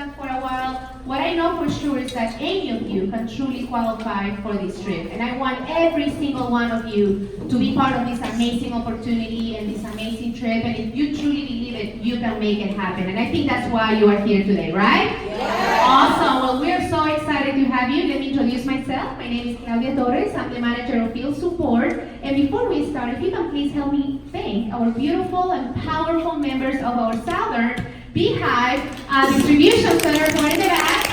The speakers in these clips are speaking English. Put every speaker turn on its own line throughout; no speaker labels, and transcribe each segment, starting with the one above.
that for a while, what I know for sure is that any of you can truly qualify for this trip. And I want every single one of you to be part of this amazing opportunity and this amazing trip. And if you truly believe it, you can make it happen. And I think that's why you are here today, right? Yeah. Awesome. Well, we are so excited to have you. Let me introduce myself. My name is Claudia Torres. I'm the manager of field support. And before we start, if you can please help me thank our beautiful and powerful members of our Southern Beehive distribution center who are in the back.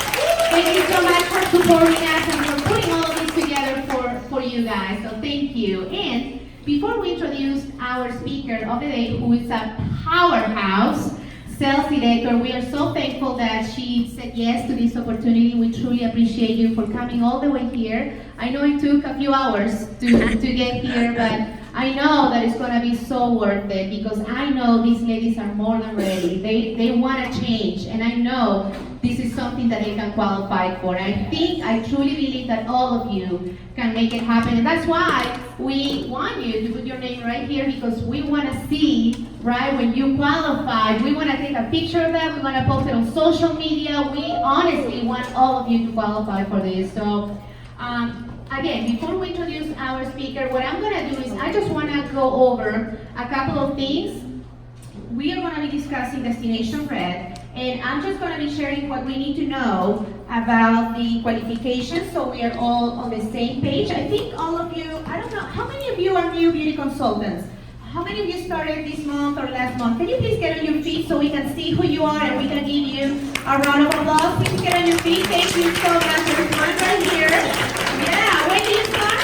Thank you so much for supporting us and for putting all of this together for you guys. So thank you. And before we introduce our speaker of the day, who is a powerhouse sales director, we are so thankful that she said yes to this opportunity. We truly appreciate you for coming all the way here. I know it took a few hours to get here, but I know that it's going to be so worth it because I know these ladies are more than ready. They want to change, and I know this is something that they can qualify for. I truly believe that all of you can make it happen, and that's why we want you to put your name right here because we want to see, right, when you qualify. We want to take a picture of that. We want to post it on social media. We honestly want all of you to qualify for this. So, again, before we introduce our speaker, what I'm going to do is I just want to go over a couple of things. We are going to be discussing Destination Red, and I'm just going to be sharing what we need to know about the qualifications so we are all on the same page. I think all of you, I don't know, how many of you are new beauty consultants? How many of you started this month or last month? Can you please get on your feet so we can see who you are and we can give you a round of applause? Please get on your feet. Thank you so much. There's one right here. Yeah, when did you start?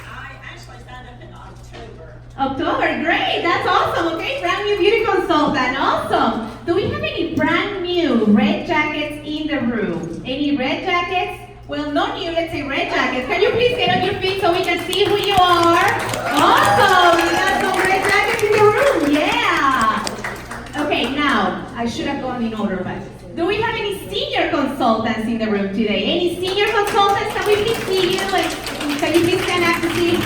I actually signed up in October.
October, great. That's awesome. Okay, brand new beauty consultant. Awesome. Do we have any brand new red jackets in the room? Any red jackets? Well, not new, let's say red jackets. Can you please get on your feet so we can see who you are? Awesome! We got some red jackets in the room, yeah! Okay, now, I should have gone in order, but do we have any senior consultants in the room today? Any senior consultants? Can we please see you? And can you please stand up to see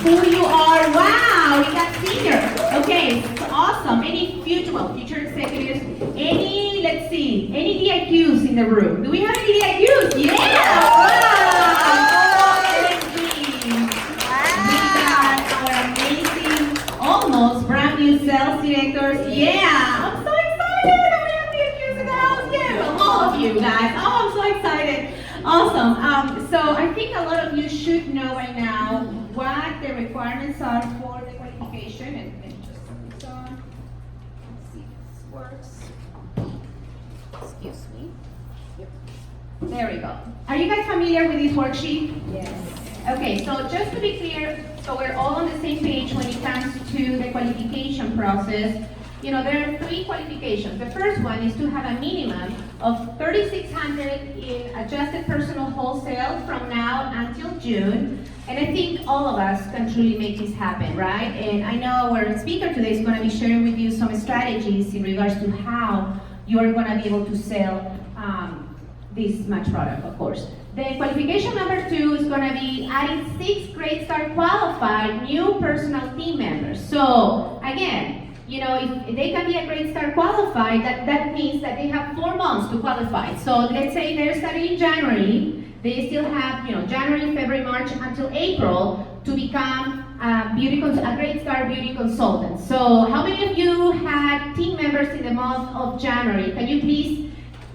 who you are? Wow, we got senior. Okay, awesome. Any future executives? Any, let's see, any DIQs in the room? Do we have any DIQs? Yeah! Wow! We got our amazing, almost brand new sales directors. Yeah! I'm so excited that we have DIQs in the house. Yeah, well, all of you guys. Oh, I'm so excited. Awesome. So I think a lot of you should know by now what the requirements are for the qualification. And just turn this on. Let's see if this works. Excuse me. There we go. Are you guys familiar with this worksheet?
Yes.
Okay, so just to be clear, so we're all on the same page when it comes to the qualification process. You know, there are 3 qualifications. The first one is to have a minimum of 3,600 in adjusted personal wholesale from now until June. And I think all of us can truly make this happen, right? And I know our speaker today is going to be sharing with you some strategies in regards to how you're going to be able to sell this much product, of course. The qualification number 2 is going to be adding 6 Great Start qualified new personal team members. So again, you know, if they can be a Great Start qualified, that means that they have 4 months to qualify. So let's say they're starting in January, they still have, you know, January, February, March until April to become a Great Start beauty consultant. So how many of you had team members in the month of January? Can you please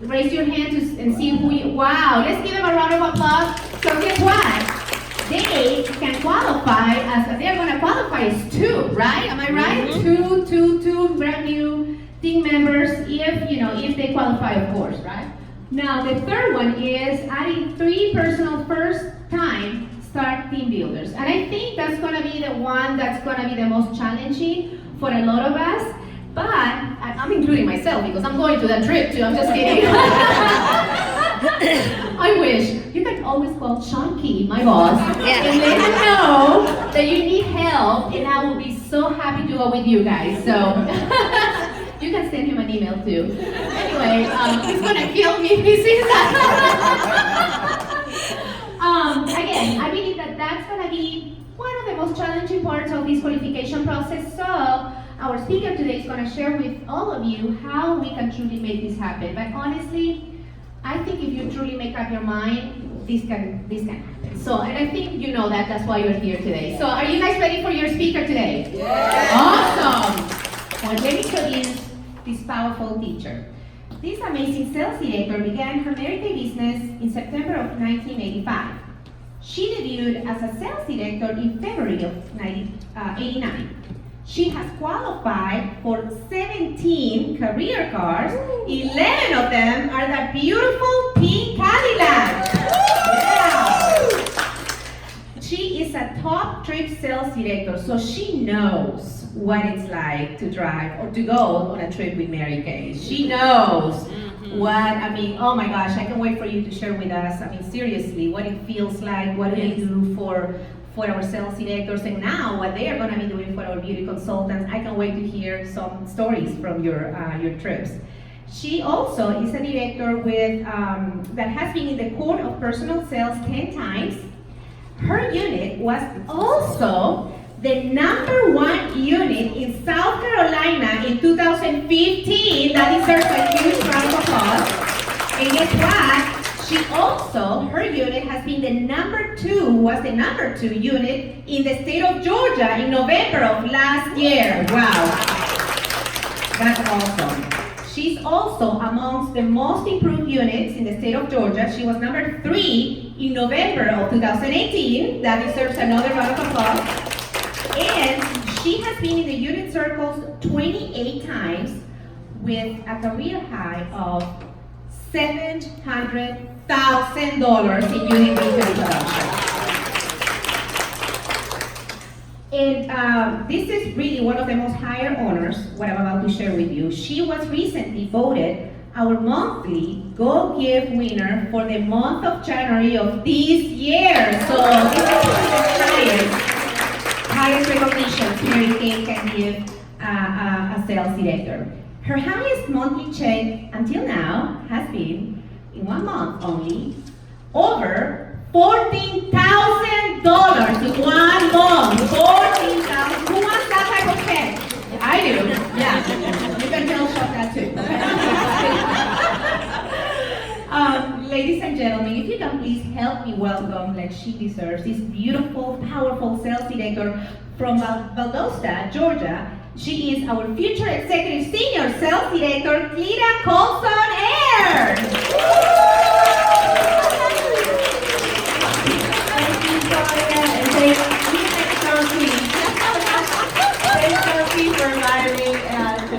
raise your hand and see who you, wow, let's give them a round of applause. So guess what? They can qualify they're going to qualify as 2, right? Am I right?
Mm-hmm.
Two brand new team members if they qualify, of course, right? Now, the third one is adding 3 personal first-time start team builders. And I think that's going to be the one that's going to be the most challenging for a lot of us. But I'm including myself because I'm going to that trip too. I'm just kidding. I wish. You can always call Sean Key, my boss, and let him know that you need help, and I will be so happy to go with you guys. So you can send him an email too. Anyway, he's gonna kill me if he sees that. Again, I believe that that's gonna be one of the most challenging parts of this qualification process. So our speaker today is going to share with all of you how we can truly make this happen. But honestly, I think if you truly make up your mind, this can happen. So, and I think you know that, that's why you're here today. So, are you guys ready for your speaker today? Yeah. Awesome! Well, let me introduce this powerful teacher. This amazing sales director began her Mary Kay business in September of 1985. She debuted as a sales director in February of 1989. She has qualified for 17 career cars. 11 of them are the beautiful pink Cadillac. Yeah. She is a top trip sales director, so she knows what it's like to drive or to go on a trip with Mary Kay. She knows oh my gosh, I can't wait for you to share with us, seriously, what it feels like, what do they do for our sales directors, and now what they are going to be doing for our beauty consultants. I can't wait to hear some stories from your trips. She also is a director with that has been in the Court of Personal Sales 10 times. Her unit was also the #1 unit in South Carolina in 2015. That deserves a huge round of applause. And guess what? She also, her unit has been the #2 unit in the state of Georgia in November of last year. Wow. That's awesome. She's also amongst the most improved units in the state of Georgia. She was #3 in November of 2018. That deserves another round of applause. And she has been in the unit circles 28 times with a career high of $700,000 in unit retail production. And this is really one of the most higher honors, what I'm about to share with you. She was recently voted our monthly Go Give winner for the month of January of this year. So this is one of the highest recognitions Mary Kay can give a sales director. Her highest monthly check until now has been, in 1 month only, over $14,000 in 1 month. $14,000. Who wants that type of check? I do. Yeah. You can tell Shop that too. Ladies and gentlemen, if you can please help me welcome, like she deserves, this beautiful, powerful sales director from Valdosta, Georgia. She is our future executive senior sales director, Cleta Colson-Eyre.
Thank you, Sonia, and thank you for inviting me to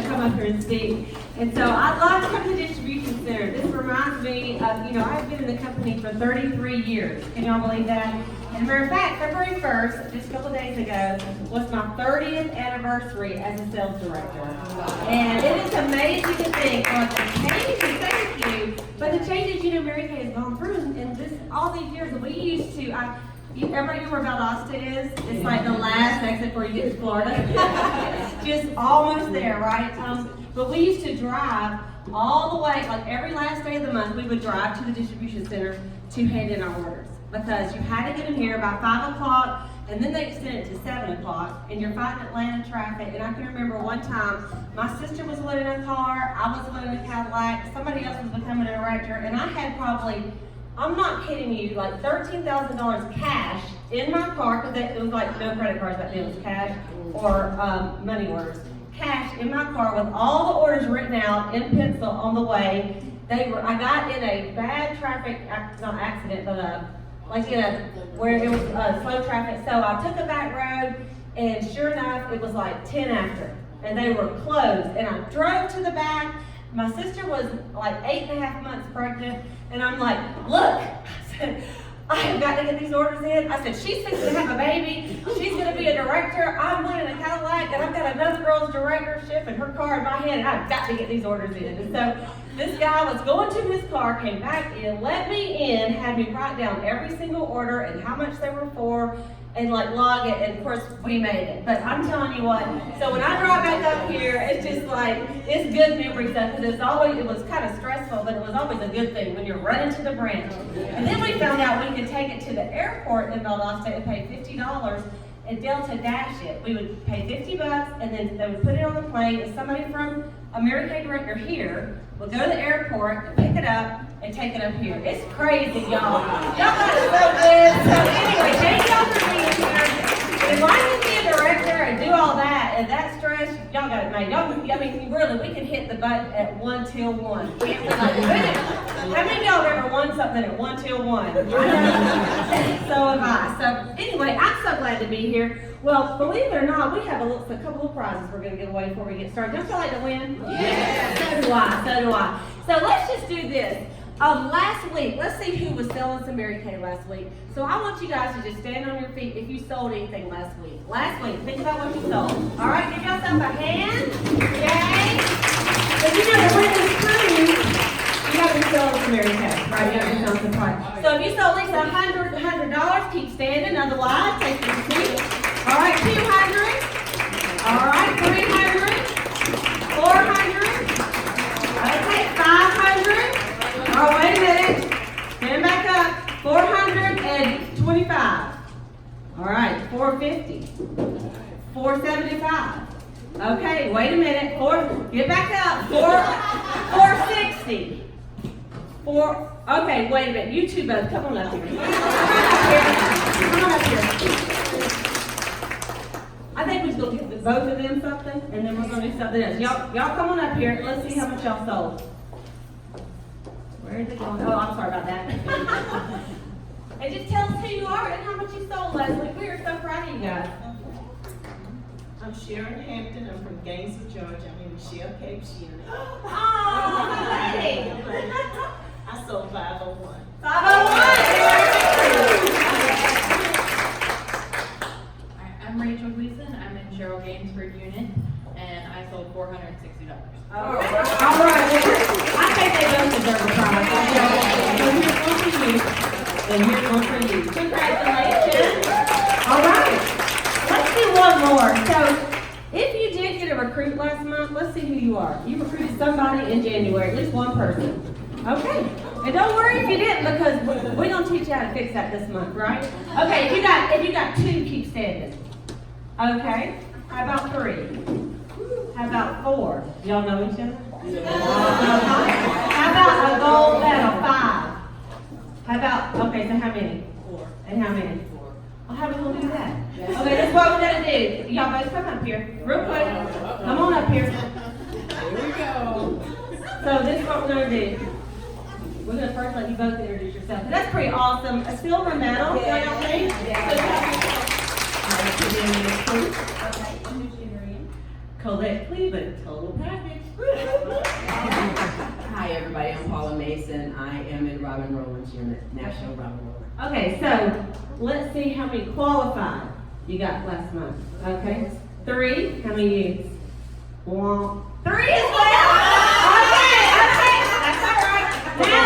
come up here and speak. And so I'd like to come to the distribution center. This reminds me of, I've been in the company for 33 years. Can y'all believe that? As a matter of fact, February 1st, just a couple of days ago, was my 30th anniversary as a sales director. And it is amazing to think on the changes, thank you, but the changes, Mary Kay has gone through in all these years. And we used to, everybody know where Valdosta is? It's like the last exit before you get to Florida. Just almost there, right? But we used to drive all the way, like every last day of the month, we would drive to the distribution center to hand in our orders. Because you had to get them here by 5 o'clock, and then they extended it to 7 o'clock, and you're fighting Atlanta traffic. And I can remember one time, my sister was loading a car, I was loading a Cadillac, somebody else was becoming a director, and I had probably, I'm not kidding you, like $13,000 cash in my car, because it was like no credit cards back then, it was cash or money orders. Cash in my car with all the orders written out in pencil on the way. I got in a bad traffic, not accident, but where it was slow traffic. So I took a back road, and sure enough, it was like 10 after, and they were closed. And I drove to the back. My sister was like 8.5 months pregnant, and I'm like, look, I said, I have got to get these orders in. I said, she's fixing to have a baby. She's going to be a director. I'm winning a Cadillac, and I've got another girl's directorship and her car in my hand, and I've got to get these orders in. And so this guy was going to his car, came back in, let me in, had me write down every single order and how much they were for, and log it, and of course we made it. But I'm telling you what, so when I drive back up here, it's just like, it's good memory stuff, because it was kind of stressful, but it was always a good thing when you're running to the branch. And then we found out we could take it to the airport in Valdosta and pay $50, and Delta dash it. We would pay $50 and then they would put it on the plane and somebody from American Director here would go to the airport and pick it up and take it up here. It's crazy, y'all. Y'all got it so good. So anyway, thank y'all for being here. And why you be a director and do all that and that stress, y'all got it made. Y'all, I mean, really, we can hit the button at 1 till 1. Can't we? Like, how many of y'all have ever won something at 1 till 1? So have I. So anyway, I'm so glad to be here. Well, believe it or not, we have a couple of prizes we're going to give away before we get started. Don't y'all like to win? Yeah. So do I. So do I. So let's just do this. Last week, let's see who was selling some Mary Kay last week. So I want you guys to just stand on your feet if you sold anything last week. Last week, think about what you sold. All right, give yourself a hand. Yay. If you know to win this cruise, you have to sell some Mary Kay, right? You have to sell some price. So if you sold at least $100, keep standing. Otherwise, take your seat. All right, 200. All right, 300. 400. Okay, 500. Oh, wait a minute. Stand back up. 425. All right, 450. 475. Okay, wait a minute. Get back up. 460. Okay, wait a minute. You two both, come on up here. Come on up here. I think we're going to give both of them something, and then we're going to do something else. Y'all come on up here. Let's see how much y'all sold. Where is it going? Oh, I'm sorry about that. And just tell us who you are and how much you sold last week. We are so proud of you guys.
I'm Sharon Hampton. I'm from Gainesville, Georgia. I'm in Michelle Cape Sharon.
Oh, hey!
I sold 501.
501!
I'm Rachel Gleason. I'm in Cheryl Gainsford unit, and I sold $460.
All right. I think they both deserve a prize. So here's one for you. And here's one for you. Congratulations. All right. Let's do one more. So if you did get a recruit last month, let's see who you are. You recruited somebody in January, at least one person. Okay. And don't worry if you didn't, because we're going to teach you how to fix that this month, right? Okay, if you got 2, keep standing. Okay. How about 3? How about 4? Y'all know each other? How about a gold medal? 5. How about, okay, so how many?
4.
And how many? 4. Well, how are we going to do that? Okay, this is what we're going to do. Y'all both come up here. Real quick. Come on up here.
Here we go.
So this is what we're going to do. We're going to first let you both introduce yourself. That's pretty awesome. A silver medal, don't y'all think? Colette Cleveland, total package.
Hi everybody, I'm Paula Mason. I am in Robin Rowland's unit, National Robin Rowland.
Okay, so let's see how many qualified you got last month. Okay, 3. How many youths? 1. 3 as well. Okay, that's all right. Now,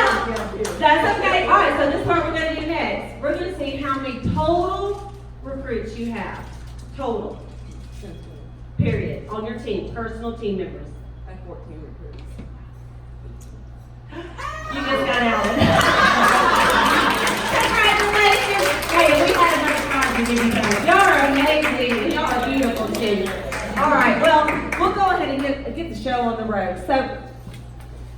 that's okay. All right, so this is what we're going to do next. We're going to see how many total recruits you have. Total. Period. On your team, personal team members.
I have 14 recruits.
You just got outed. Congratulations. Hey, we had enough time to give you guys. Y'all are amazing. Y'all are beautiful too. All right, well, we'll go ahead and get the show on the road. So,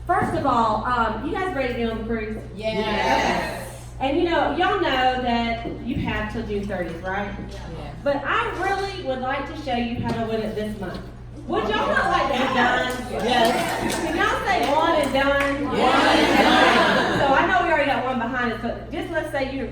first of all, you guys ready to get on the cruise?
Yes.
And you know, y'all know that you have till June 30th, right?
Yeah.
But I really would like to show you how to win it this month. Would y'all not like to be done?
Yes.
Can y'all say 1 and done? 1 and done. So I know we already got one behind us, but just let's say you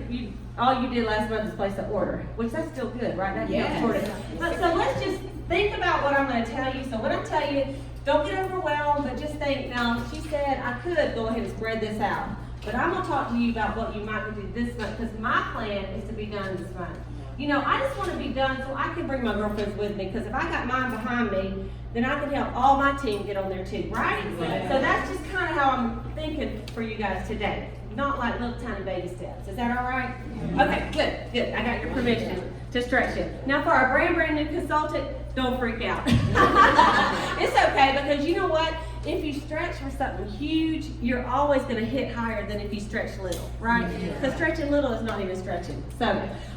all you did last month was place an order, which that's still good, right? That counts toward it. But so let's just think about what I'm going to tell you. So when I tell you, don't get overwhelmed, but just think, now, she said I could go ahead and spread this out. But I'm going to talk to you about what you might do this month, because my plan is to be done this month. You know, I just want to be done so I can bring my girlfriends with me, because if I got mine behind me, then I can help all my team get on there too, right? So that's just kind of how I'm thinking for you guys today. Not like little tiny baby steps. Is that all right? Okay, good. I got your permission to stretch it. Now for our brand new consultant, don't freak out. It's okay, because you know what? If you stretch for something huge, you're always going to hit higher than if you stretch little, right? Because stretching little is not even stretching. So,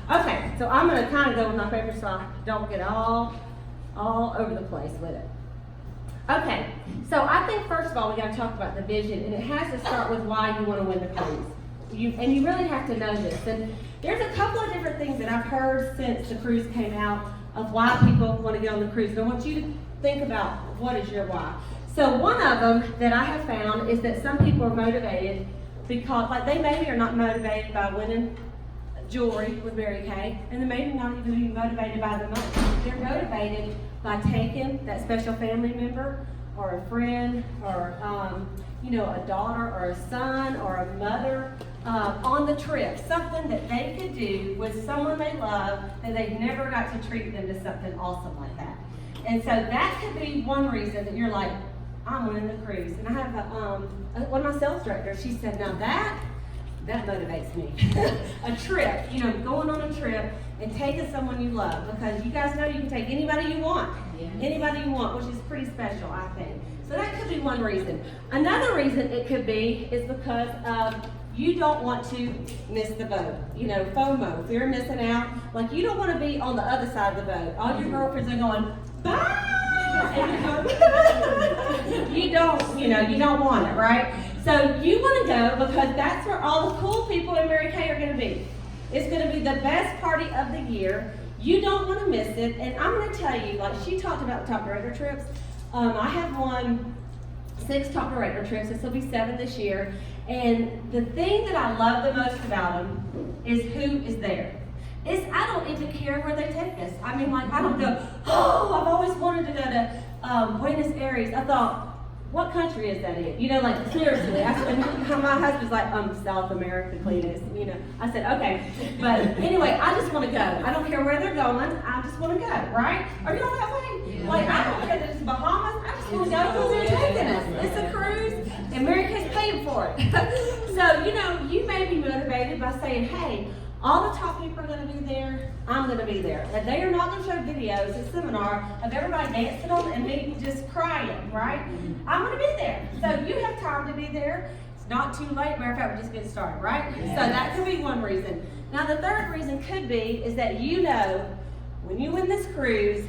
okay, so I'm going to kind of go with my paper so I don't get all over the place with it. Okay, so I think first of all we got to talk about the vision, and it has to start with why you want to win the cruise. You really have to know this. And there's a couple of different things that I've heard since the cruise came out of why people want to get on the cruise. And I want you to think about what is your why. So one of them that I have found is that some people are motivated because, like, they maybe are not motivated by winning jewelry with Mary Kay, and they maybe not even be motivated by the money. They're motivated by taking that special family member or a friend or a daughter or a son or a mother on the trip, something that they could do with someone they love that they've never got to treat them to something awesome like that. And so that could be one reason that you're like, I'm winning the cruise. And I have one of my sales directors, she said, now that motivates me. A trip, going on a trip and taking someone you love, because you guys know you can take anybody you want. Anybody you want, which is pretty special, I think. So that could be one reason. Another reason it could be is because you don't want to miss the boat. FOMO, fear of missing out. Like, you don't want to be on the other side of the boat. All your girlfriends are going, bye! And you're going, you don't want it, right? So you want to go because that's where all the cool people in Mary Kay are going to be. It's going to be the best party of the year. You don't want to miss it. And I'm going to tell you, like she talked about the top director trips. I have won 6 top director trips. This will be 7 this year. And the thing that I love the most about them is who is there. I don't even care where they take us. I mean, like, I don't go, oh, I've always wanted to go to Buenos Aires. I thought, what country is that in? Like, seriously. And my husband's like, South America, Cleta. I said, okay. But anyway, I just want to go. I don't care where they're going. I just want to go, right? Are you all that way? Yeah. Like, I don't care that it's Bahamas. I just want to go because they're taking us. It's a cruise, and Mary Kay's paying for it. So, you may be motivated by saying, hey, all the top people are going to be there. I'm going to be there. And they are not going to show videos at seminar of everybody dancing on and me just crying, right? I'm going to be there. So you have time to be there. It's not too late. Matter of fact, we're just getting started, right? Yeah. So that could be one reason. Now the third reason could be is that when you win this cruise,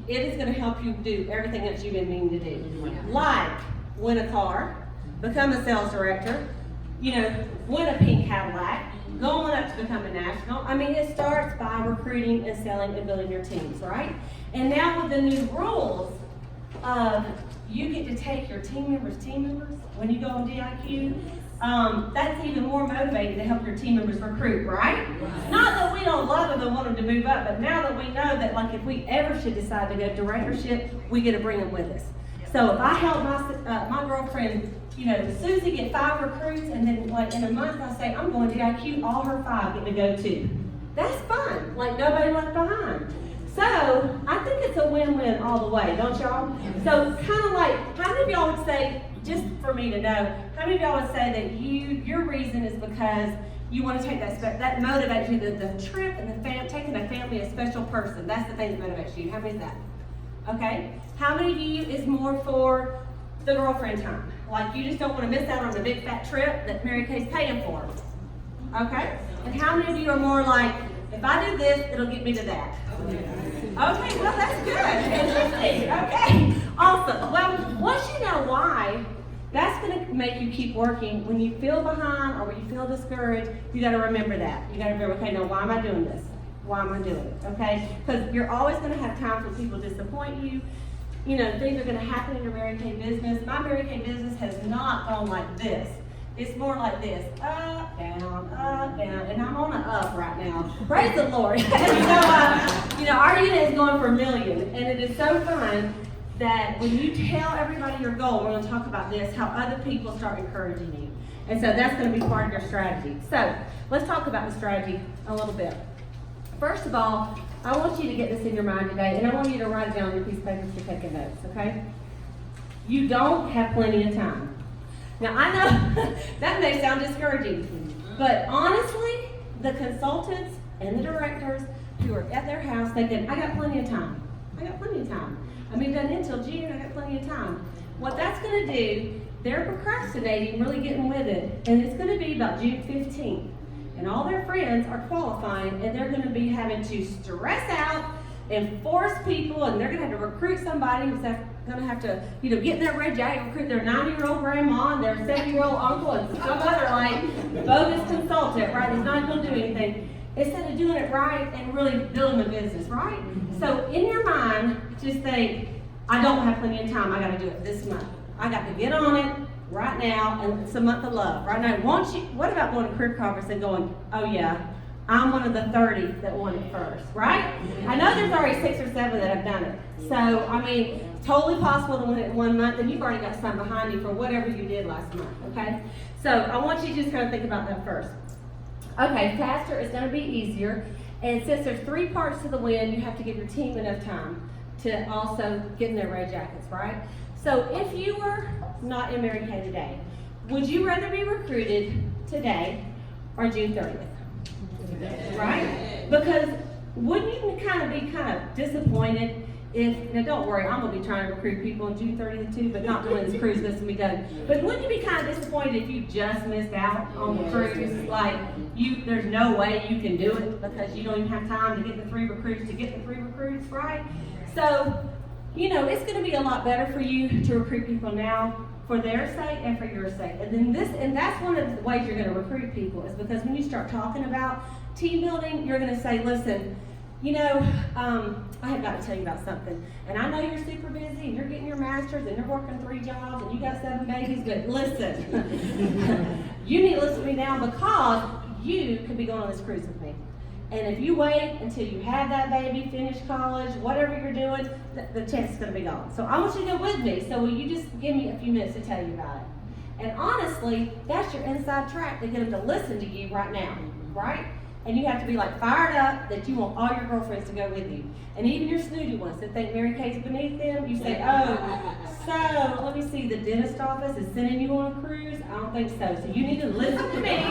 it is going to help you do everything that you've been meaning to do. Like win a car, become a sales director, win a pink Cadillac, going up to become a national. I mean, it starts by recruiting and selling and building your teams, right? And now with the new rules, you get to take your team members when you go on DIQ. That's even more motivating to help your team members recruit, right? Not that we don't love them and want them to move up, but now that we know that, like, if we ever should decide to go directorship, we get to bring them with us. So if I help my girlfriend, Susie get 5 recruits, and then like in a month I say, I'm going to IQ, all her 5 get to go too. That's fun, like nobody left behind. So I think it's a win-win all the way, don't y'all? So kind of like, how many of y'all would say, just for me to know, how many of y'all would say that your reason is because you want to take that motivates you, the trip and taking a family, a special person, that's the thing that motivates you. How many is that? Okay. How many of you is more for the girlfriend time? Like, you just don't want to miss out on the big fat trip that Mary Kay's paying for. Okay? And how many of you are more like, if I do this, it'll get me to that? Okay, well, that's good. Interesting. Okay, awesome. Well, once you know why, that's going to make you keep working. When you feel behind or when you feel discouraged, you got to remember that. You got to remember, okay, now why am I doing this? Why am I doing it? Okay? Because you're always going to have times when people disappoint you. Things are going to happen in your Mary Kay business. My Mary Kay business has not gone like this. It's more like this, up, down, and I'm on an up right now. Praise the Lord. Our unit is going for $1 million, and it is so fun that when you tell everybody your goal, we're going to talk about this, how other people start encouraging you. And so that's going to be part of your strategy. So let's talk about the strategy a little bit. First of all, I want you to get this in your mind today, and I want you to write it down on your piece of paper for taking notes, okay? You don't have plenty of time. Now, I know that may sound discouraging, but honestly, the consultants and the directors who are at their house thinking, I got plenty of time. I got plenty of time. I mean, it doesn't end until June, I got plenty of time. what that's gonna do, they're procrastinating, really getting with it, and it's gonna be about June 15th. And all their friends are qualifying, and they're gonna be having to stress out and force people, and they're gonna have to recruit somebody who's gonna have to, get in their red jacket, recruit their 90-year-old grandma and their 70-year-old uncle and some other bogus consultant, right? That's not gonna do anything. Instead of doing it right and really building a business, right? So in your mind, just think, I don't have plenty of time, I gotta do it this month. I got to get on it right now, and it's a month of love. Right now, what about going to career conference and going, oh yeah, I'm one of the 30 that won it first, right? I know there's already 6 or 7 that have done it. So, I mean, totally possible to win it in 1 month, and you've already got something behind you for whatever you did last month, okay? So, I want you to just kind of think about that first. Okay, faster is going to be easier, and since there's 3 parts to the win, you have to give your team enough time to also get in their red jackets, right? So if you were not in Mary Kay today, would you rather be recruited today or June 30th? Right? Because wouldn't you kind of be disappointed if, now don't worry, I'm going to be trying to recruit people on June 30th too, but not when this cruise is to be done. But wouldn't you be kind of disappointed if you just missed out on the cruise? Like, there's no way you can do it because you don't even have time to get the 3 recruits, right? So, it's going to be a lot better for you to recruit people now for their sake and for your sake. And that's one of the ways you're going to recruit people is because when you start talking about team building, you're going to say, listen, I have got to tell you about something. And I know you're super busy and you're getting your master's and you're working 3 jobs and you got 7 babies, but listen, you need to listen to me now because you could be going on this cruise with me. And if you wait until you have that baby, finish college, whatever you're doing, the chance is going to be gone. So I want you to go with me. So will you just give me a few minutes to tell you about it? And honestly, that's your inside track to get them to listen to you right now, right? And you have to be fired up that you want all your girlfriends to go with you. And even your snooty ones that think Mary Kay's beneath them, you say, oh, so let me see, the dentist office is sending you on a cruise? I don't think so. So you need to listen to me,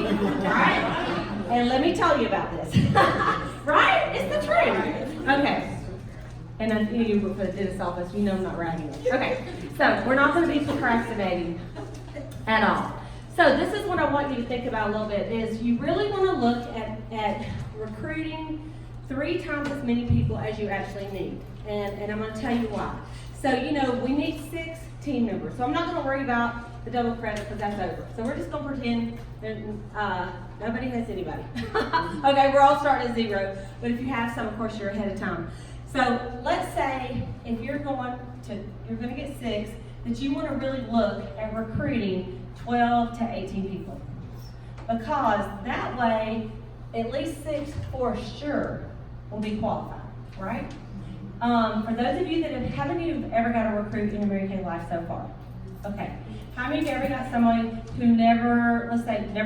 right? And let me tell you about this. Right? It's the truth. Okay. And I knew you were for the dentist office. You know I'm not ragging you. Okay. So we're not going to be procrastinating at all. So this is what I want you to think about a little bit is you really want to look at recruiting 3 times as many people as you actually need. And I'm going to tell you why. So, we need 6 team members. So I'm not going to worry about the double credit because that's over. So we're just going to pretend that nobody has anybody. Okay, we're all starting at 0. But if you have some, of course, you're ahead of time. So let's say if you're going to get 6, that you want to really look at recruiting 12 to 18 people. Because that way, at least 6 for sure will be qualified, right? For those of you that how many of you have ever got a recruit in your Mary Kay life so far? Okay. How many of you ever got somebody who never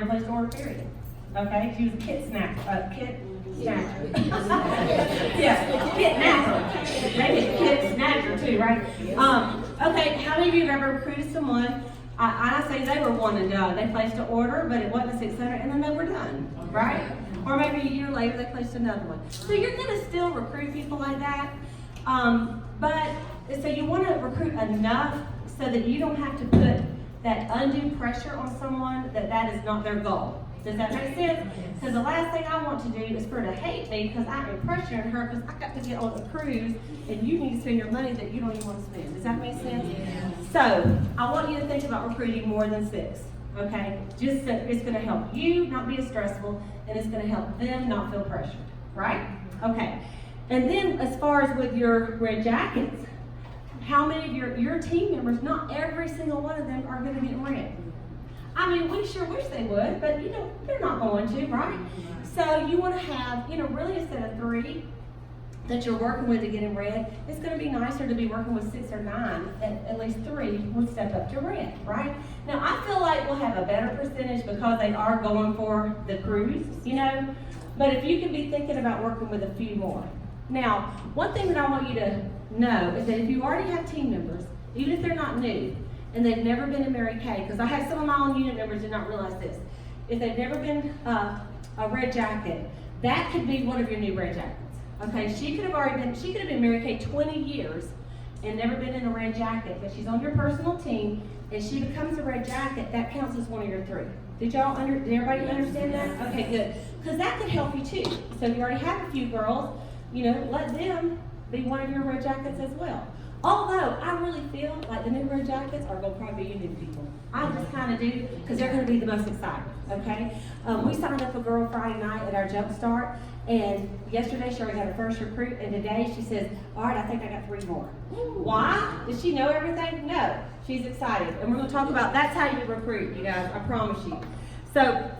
placed an order, period? Okay, she was a kit snatcher. Yeah, kit snatcher. Maybe a kit snatcher too, right? Okay, how many of you have ever recruited someone? I say they were one and done. They placed an order, but it wasn't 600, and then they were done, right? Or maybe a year later they placed another one. So you're going to still recruit people like that, but so you want to recruit enough so that you don't have to put that undue pressure on someone that is not their goal. Does that make sense? Because the last thing I want to do is for her to hate me because I'm pressuring her because I got to get on a cruise and you need to spend your money that you don't even want to spend. Does that make sense? Yeah. So I want you to think about recruiting more than 6. Okay? Just so it's going to help you not be as stressful and it's going to help them not feel pressured. Right? Okay. And then as far as with your red jackets, how many of your team members, not every single one of them are going to get red. I mean, we sure wish they would, but they're not going to, right? So you want to have, really instead of 3 that you're working with to get in red, it's going to be nicer to be working with 6 or 9, at least 3 would step up to red, right? Now, I feel like we'll have a better percentage because they are going for the cruise, but if you can be thinking about working with a few more. Now, one thing that I want you to know is that if you already have team members, even if they're not new, and they've never been in Mary Kay, because I had some of my own unit members did not realize this. If they've never been a red jacket, that could be one of your new red jackets. Okay, she could have been Mary Kay 20 years, and never been in a red jacket, but she's on your personal team, and she becomes a red jacket, that counts as one of your 3. Did everybody understand that? Okay, good. Because that could help you too. So you already have a few girls, let them be one of your red jackets as well. Although, I really feel like the new red jackets are going to probably be your new people. I just kind of do, because they're going to be the most exciting, okay? We signed up a girl Friday night at our Jump Start, and yesterday she already got her first recruit, and today she says, all right, I think I got 3 more. Why? Does she know everything? No. She's excited. And we're going to talk about, that's how you recruit, you guys, I promise you. So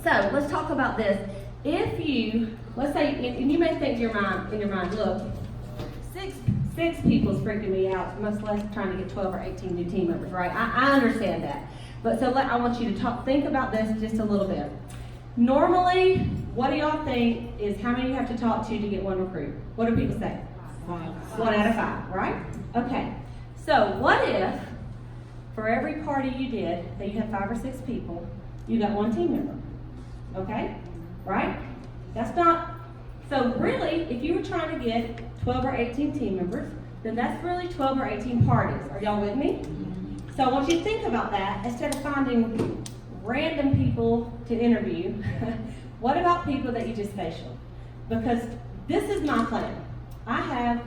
let's talk about this. If you, let's say, and you may think in your mind, look, six people's freaking me out, much less trying to get 12 or 18 new team members, right? I understand that. But so I want you to think about this just a little bit. Normally, what do y'all think is how many you have to talk to get 1 recruit? What do people say? 1 out of 5, right? Okay. So what if, for every party you did, that you had 5 or 6 people, you got 1 team member? Okay? Right? That's not, so really, if you were trying to get 12 or 18 team members, then that's really 12 or 18 parties. Are y'all with me? So I want you to think about that. Instead of finding random people to interview, what about people that you just facial? Because this is my plan. I have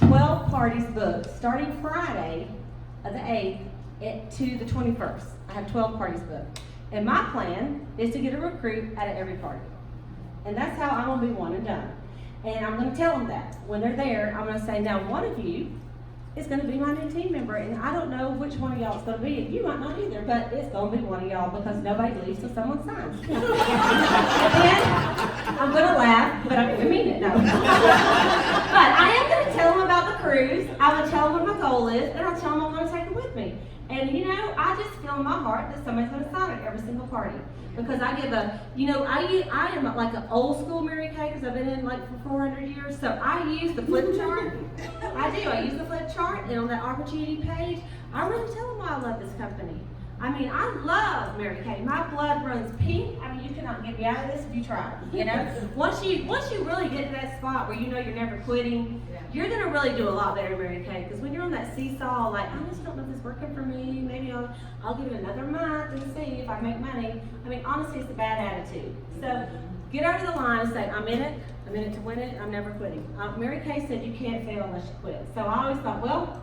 12 parties booked starting Friday of the 8th to the 21st. I have 12 parties booked. And my plan is to get a recruit out of every party. And that's how I'm going to be one and done. And I'm going to tell them that. When they're there, I'm going to say, now one of you is going to be my new team member. And I don't know which one of y'all it's going to be. And you might not either, but it's going to be one of y'all because nobody leaves till someone signs. And I'm going to laugh, but I didn't mean it, no. But I am going to tell them about the cruise. I'm going to tell them what my goal is, and I'll tell them I'm going to take them with me. And I just feel in my heart that somebody's going to sign at every single party. Because I give I am like an old school Mary Kay because I've been in like for 400 years. So I use the flip chart. I use the flip chart, and on that opportunity page, I really tell them why I love this company. I mean, I love Mary Kay. My blood runs pink. I mean, you cannot get me out of this if you try. Once you really get to that spot where you're never quitting, you're gonna really do a lot better, Mary Kay. Because when you're on that seesaw, like I just don't know if it's working for me. Maybe I'll give it another month and see if I make money. I mean, honestly, it's a bad attitude. So get over the line and say, I'm in it to win it. I'm never quitting. Mary Kay said you can't fail unless you quit. So I always thought, well,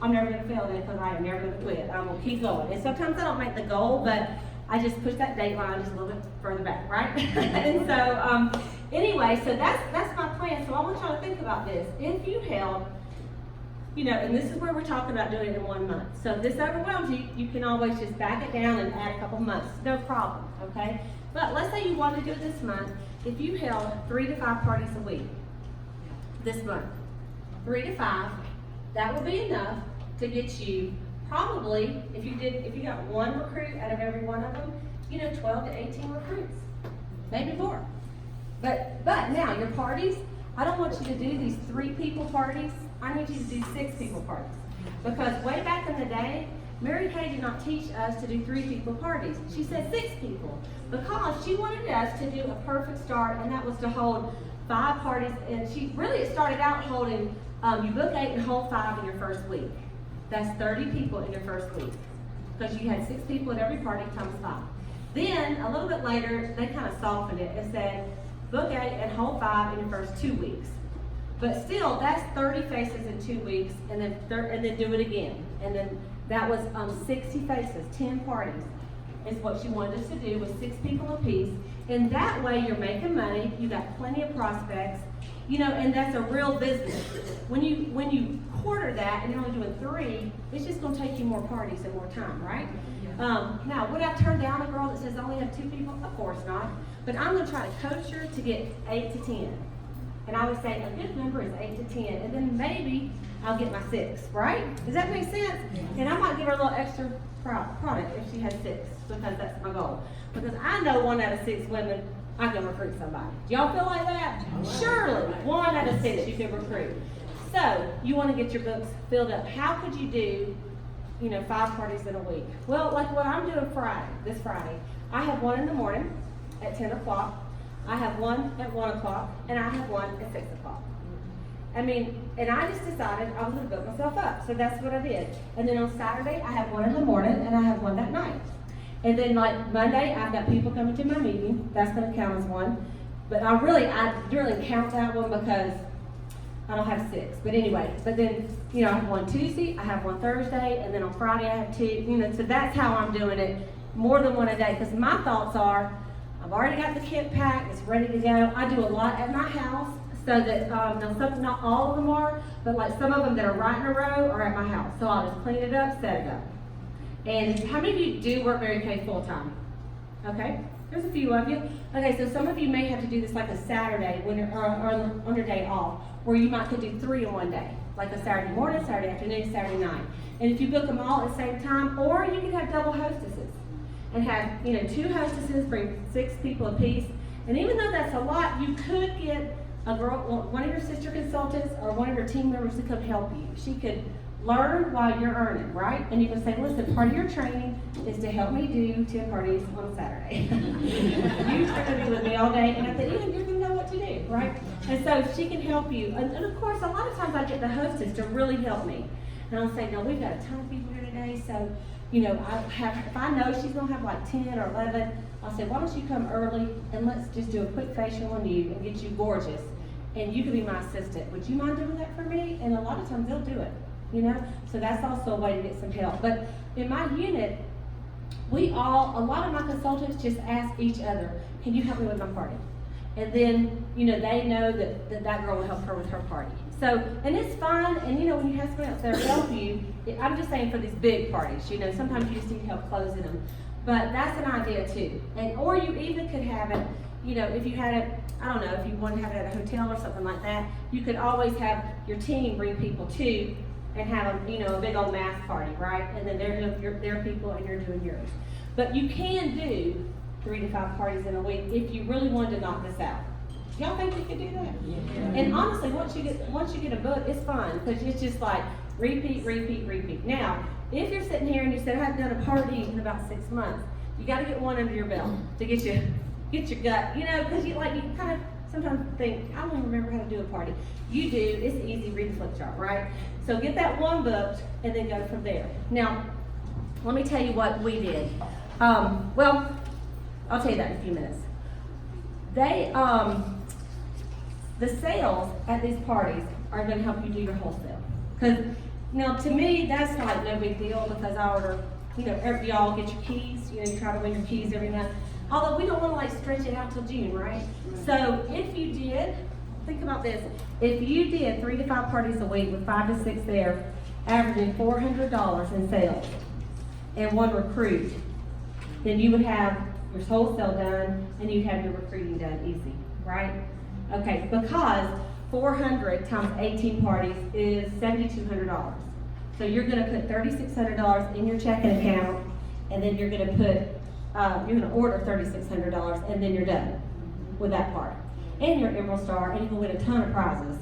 I'm never going to fail then because I am never going to quit. I'm going to keep going. And sometimes I don't make the goal, but I just push that date line just a little bit further back, right? And so, anyway, so that's my plan. So I want y'all to think about this. If you held, and this is where we're talking about doing it in 1 month. So if this overwhelms you, you can always just back it down and add a couple months. No problem, okay? But let's say you want to do it this month. If you held 3 to 5 parties a week this month, 3 to 5, that will be enough to get you probably, if you got 1 recruit out of every one of them, 12 to 18 recruits, maybe more. But now your parties, I don't want you to do these 3 people parties. I need you to do 6 people parties. Because way back in the day, Mary Kay did not teach us to do 3 people parties. She said 6 people because she wanted us to do a perfect start, and that was to hold 5 parties. And it started out holding. You book 8 and hold 5 in your first week. That's 30 people in your first week. Because you had 6 people at every party times 5. Then, a little bit later, they kind of softened it and said, book 8 and hold 5 in your first 2 weeks. But still, that's 30 faces in 2 weeks, and then do it again. And then that was 60 faces, 10 parties is what she wanted us to do with 6 people apiece. And that way, you're making money, you got plenty of prospects, and that's a real business. When you quarter that and you're only doing 3, it's just going to take you more parties and more time, right? Now, would I turn down a girl that says I only have 2 people? Of course not. But I'm going to try to coach her to get 8 to 10. And I would say a good number is 8 to 10, and then maybe I'll get my 6, right? Does that make sense? And I might give her a little extra product if she has 6, because that's my goal. Because I know 1 out of 6 women, I can recruit somebody. Do y'all feel like that? Surely, 1 out of 6 you can recruit. So, you want to get your books filled up. How could you do, 5 parties in a week? Well, like what I'm doing this Friday, I have 1 in the morning at 10 o'clock. I have 1 at 1 o'clock, and I have 1 at 6 o'clock. I mean, and I just decided I was gonna book myself up, so that's what I did. And then on Saturday, I have one in the morning, and I have one that night. And then like Monday, I've got people coming to my meeting, that's gonna count as one. But I really count that one because I don't have 6. But anyway, but then, you know, I have one Tuesday, I have one Thursday, and then on Friday I have 2, you know, so that's how I'm doing it, more than one a day. Because my thoughts are, I've already got the kit packed, it's ready to go. I do a lot at my house, so that, not all of them are, but like some of them that are right in a row are at my house. So I'll just clean it up, set it up. And how many of you do work Mary Kay full time? Okay, there's a few of you. Okay, so some of you may have to do this like a Saturday when you're, or on your day off, where you might could do 3 in one day, like a Saturday morning, Saturday afternoon, Saturday night. And if you book them all at the same time, or you can have double hostesses and have, you know, 2 hostesses, bring 6 people apiece. And even though that's a lot, you could get a girl, one of your sister consultants or one of your team members to come help you. She could learn while you're earning, right? And you can say, listen, part of your training is to help me do 10 parties on a Saturday. You're going to be with me all day, and at the end, you're going to know what to do, right? And so she can help you. And of course, a lot of times I get the hostess to really help me. And I'll say, no, we've got a ton of people here today, so, you know, if I know she's going to have like 10 or 11, I'll say, why don't you come early, and let's just do a quick facial on you and get you gorgeous. And you could be my assistant. Would you mind doing that for me? And a lot of times they'll do it, you know? So that's also a way to get some help. But in my unit, a lot of my consultants just ask each other, can you help me with my party? And then, you know, they know that girl will help her with her party. So, and it's fun, and you know, when you have someone else there to help you, I'm just saying for these big parties, you know, sometimes you just need help closing them. But that's an idea too. And, or you even could have it, you know, if you had it, I don't know, if you want to have it at a hotel or something like that, you could always have your team bring people too and have a, you know, a big old mass party, right? And then they're doing their people and you're doing yours. But you can do 3 to 5 parties in a week if you really wanted to knock this out. Y'all think you could do that? Yeah. And honestly, once you get a book, it's fun because it's just like repeat, repeat, repeat. Now, if you're sitting here and you said I haven't done a party in about 6 months, you got to get one under your belt to get your gut, you know, because you kind of sometimes think, I don't even remember how to do a party. You do, it's easy, read the flip chart, right? So get that one booked and then go from there. Now, let me tell you what we did. Well, I'll tell you that in a few minutes. The sales at these parties are going to help you do your wholesale. Because, now to me, that's like no big deal because I order, you know, y'all get your keys, you know, you try to win your keys every month. Although we don't want to like stretch it out till June, right? So if you did, think about this. If you did 3 to 5 parties a week with 5 to 6 there, averaging $400 in sales and 1 recruit, then you would have your wholesale done and you'd have your recruiting done easy, right? Okay, because 400 times 18 parties is $7,200. So you're going to put $3,600 in your checking account, and then you're going to put you're going to order $3,600, and then you're done with that part. And your Emerald Star, and you can win a ton of prizes.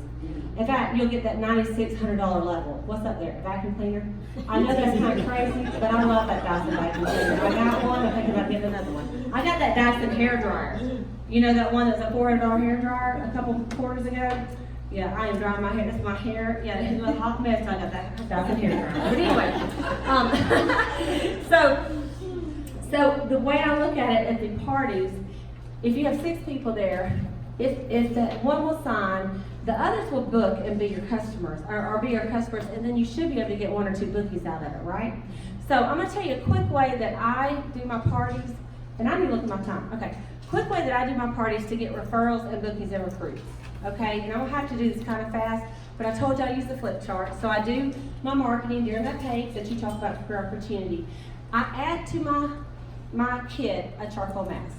In fact, you'll get that $9,600 level. What's up there? Vacuum cleaner? I know that's kind of crazy, but I love that Dyson vacuum cleaner. I got one. I'm thinking about getting another one. I got that Dyson hair dryer. You know that one that's a $400 hair dryer a couple quarters ago? Yeah, I am drying my hair. That's my hair. Yeah, it's a hot mess. I got that Dyson hair dryer. But anyway, so the way I look at it at the parties, if you have 6 people there, if that one will sign, the others will book and be your customers, or be your customers, and then you should be able to get 1 or 2 bookies out of it, right? So I'm going to tell you a quick way that I do my parties, and I need to look at my time. Okay, quick way that I do my parties to get referrals and bookies and recruits. Okay, and I'm going to have to do this kind of fast, but I told you I use the flip chart. So I do my marketing during that page that you talk about career opportunity. I add to my kit a charcoal mask.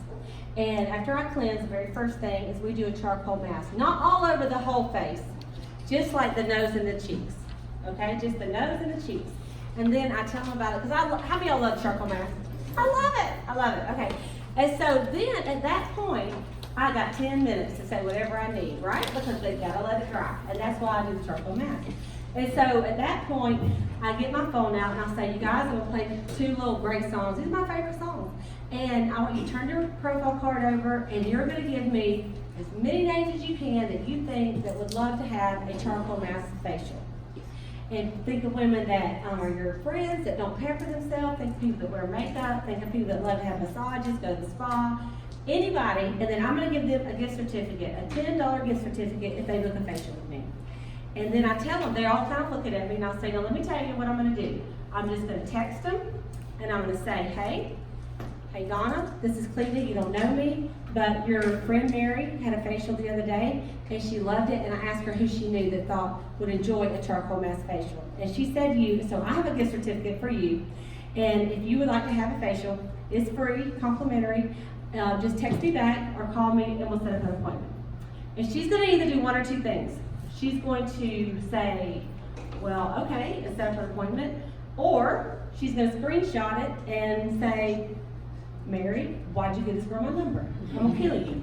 And after I cleanse, the very first thing is we do a charcoal mask. Not all over the whole face, just like the nose and the cheeks. Okay, just the nose and the cheeks. And then I tell them about it, because how many of y'all love charcoal mask? I love it, I love it, okay. And so then at that point, I got 10 minutes to say whatever I need, right? Because they've got to let it dry. And that's why I do the charcoal mask. And so at that point, I get my phone out and I'll say, you guys, I'm going to play 2 little great songs. These are my favorite songs. And I want you to turn your profile card over and you're going to give me as many names as you can that you think that would love to have a charcoal mask facial. And think of women that are your friends, that don't pamper themselves, think of people that wear makeup, think of people that love to have massages, go to the spa, anybody, and then I'm gonna give them a gift certificate, a $10 gift certificate if they book a facial with me. And then I tell them, they're all kind of looking at me, and I'll say, now let me tell you what I'm gonna do. I'm just gonna text them, and I'm gonna say, hey Donna, this is Cleta, you don't know me, but your friend Mary had a facial the other day, and she loved it, and I asked her who she knew that thought would enjoy a charcoal mask facial. And she said you, so I have a gift certificate for you, and if you would like to have a facial, it's free, complimentary, just text me back or call me and we'll set up an appointment. And she's gonna either do one or two things. She's going to say, well, okay, and set up an appointment, or she's gonna screenshot it and say, Mary, why'd you give this girl my number? I'm gonna kill you.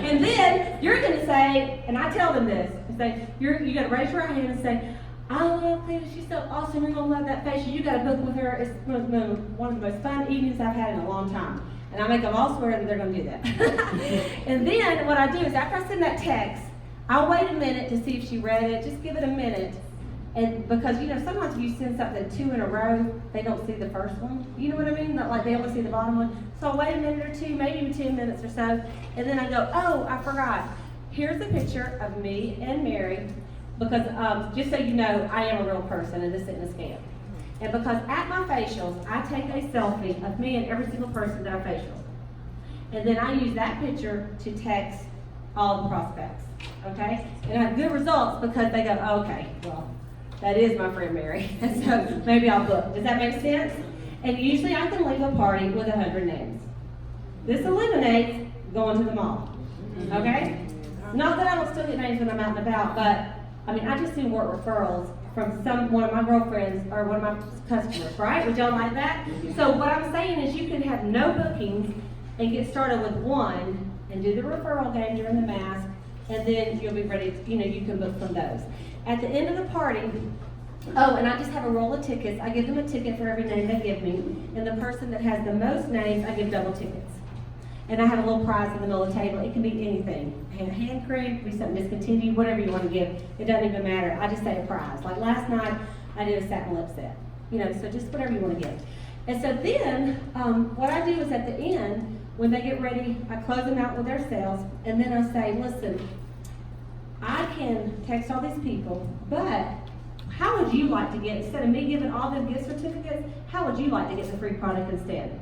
And then you're gonna say, and I tell them this, and say, you gotta raise your right hand and say, I love Cleta, she's so awesome, you're gonna love that facial, you gotta book with her, it's one of the most fun evenings I've had in a long time. And I make them all swear that they're gonna do that. And then what I do is after I send that text, I'll wait a minute to see if she read it, just give it a minute. And because, sometimes if you send something 2 in a row, they don't see the first one. You know what I mean? Not like they only see the bottom one. So I'll wait a minute or two, maybe even 10 minutes or so. And then I go, oh, I forgot. Here's a picture of me and Mary. Because just so you know, I am a real person and this isn't a scam. And because at my facials, I take a selfie of me and every single person that I facial. And then I use that picture to text all the prospects. Okay? And I have good results because they go, oh, okay, well, that is my friend Mary, and so maybe I'll book. Does that make sense? And usually I can leave a party with 100 names. This eliminates going to the mall, okay? Not that I don't still get names when I'm out and about, but I just do work referrals from one of my girlfriends or one of my customers, right? Would y'all like that? So what I'm saying is you can have no bookings and get started with one and do the referral game during the mask, and then you'll be ready to, you can book from those. At the end of the party, and I just have a roll of tickets. I give them a ticket for every name they give me. And the person that has the most names, I give double tickets. And I have a little prize in the middle of the table. It can be anything. Hand cream, be something discontinued, whatever you want to give. It doesn't even matter. I just say a prize. Like last night, I did a satin lip set. So just whatever you want to give. And so then, what I do is at the end, when they get ready, I close them out with their sales. And then I say, listen, I can text all these people, but how would you like to get, instead of me giving all them gift certificates, how would you like to get the free product instead?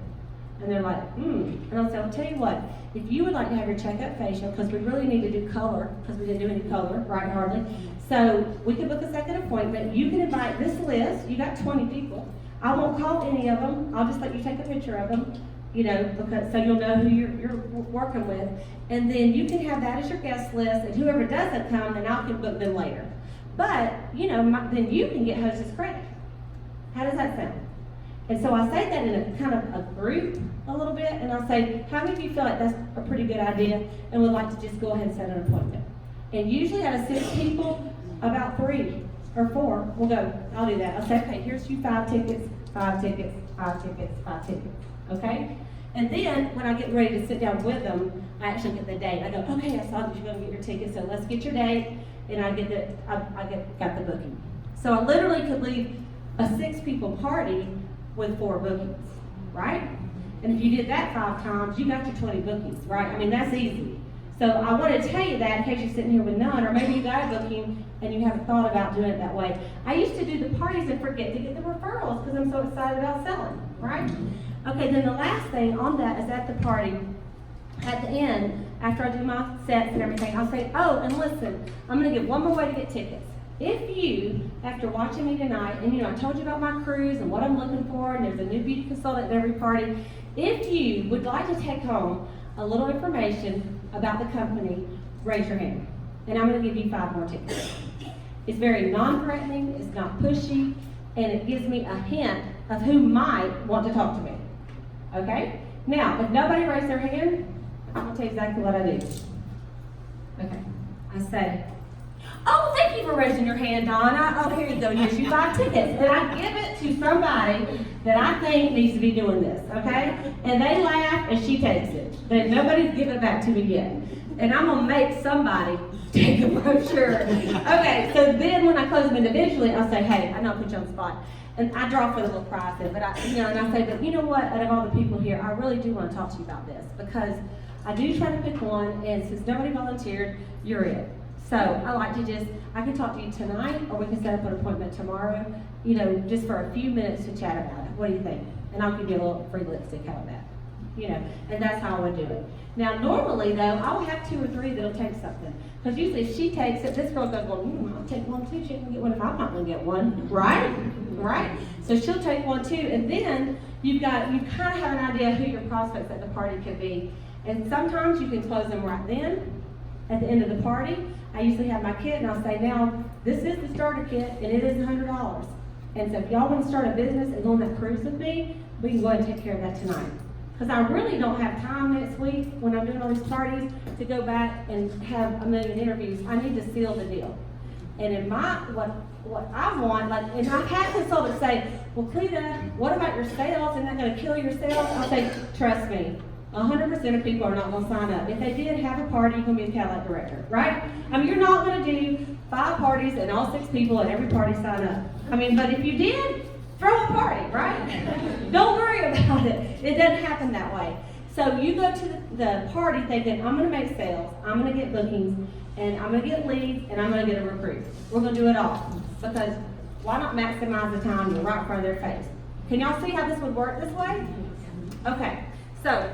And they're like, And I'll say, I'll tell you what, if you would like to have your checkup facial, because we really need to do color, because we didn't do any color, right, hardly. So we can book a second appointment. You can invite this list. You got 20 people. I won't call any of them. I'll just let you take a picture of them. Because so you'll know who you're working with. And then you can have that as your guest list, and whoever doesn't come, then I can book them later. But, then you can get Hostess credit. How does that sound? And so I say that in a kind of a group a little bit, and I'll say, how many of you feel like that's a pretty good idea and would like to just go ahead and set an appointment? And usually out of 6 people, about 3 or 4 will go, I'll do that. I'll say, okay, here's you 5 tickets, 5 tickets, 5 tickets, 5 tickets. Okay? And then when I get ready to sit down with them, I actually get the date. I go, okay, I saw that you're going to get your ticket, so let's get your date, and I got the booking. So I literally could leave a 6-people party with 4 bookings, right? And if you did that 5 times, you got your 20 bookings, right? That's easy. So I want to tell you that in case you're sitting here with none, or maybe you got a booking and you haven't thought about doing it that way. I used to do the parties and forget to get the referrals because I'm so excited about selling, right? Okay, then the last thing on that is at the party, at the end, after I do my sets and everything, I'll say, oh, and listen, I'm going to give one more way to get tickets. If you, after watching me tonight, and I told you about my cruise and what I'm looking for, and there's a new beauty consultant at every party, if you would like to take home a little information about the company, raise your hand. And I'm going to give you 5 more tickets. It's very non-threatening, it's not pushy, and it gives me a hint of who might want to talk to me. Okay? Now, if nobody raised their hand, I'm going to tell you exactly what I do. Okay. I say, oh, thank you for raising your hand, Donna. Oh, here you go, here's your 5 tickets. And I give it to somebody that I think needs to be doing this, okay? And they laugh and she takes it. But nobody's given it back to me yet. And I'm gonna make somebody take a brochure. Okay, so then when I close them individually, I'll say, hey, I know I put you on the spot. And I draw for the little prize then, but and I say, but you know what, out of all the people here, I really do want to talk to you about this because I do try to pick one, and since nobody volunteered, you're it. So I like to I can talk to you tonight, or we can set up an appointment tomorrow, just for a few minutes to chat about it. What do you think? And I'll give you a little free lipstick out of that. And that's how I would do it. Now, normally, though, I'll have 2 or 3 that'll take something. Because usually if she takes it, this girl goes, well, I'll take one too. She can get one if I'm not going to get one. Right? Right? So she'll take one too. And then you kind of have an idea who your prospects at the party could be. And sometimes you can close them right then, at the end of the party. I usually have my kit and I'll say, now, this is the starter kit and it is $100. And so if y'all want to start a business and go on that cruise with me, we can go ahead and take care of that tonight. Because I really don't have time next week when I'm doing all these parties to go back and have a million interviews. I need to seal the deal. And in what I want, and I've had consultants say, well, Cleta, what about your sales? Isn't that going to kill your sales? I'll say, trust me, 100% of people are not going to sign up. If they did have a party, you're going to be a Cadillac director, right? You're not going to do 5 parties and all 6 people at every party sign up. But if you did, throw a party, right? Don't worry about it. It doesn't happen that way. So you go to the party thinking, I'm going to make sales, I'm going to get bookings, and I'm going to get leads, and I'm going to get a recruit. We're going to do it all. Because why not maximize the time you're right in front of their face? Can y'all see how this would work this way? Okay. So,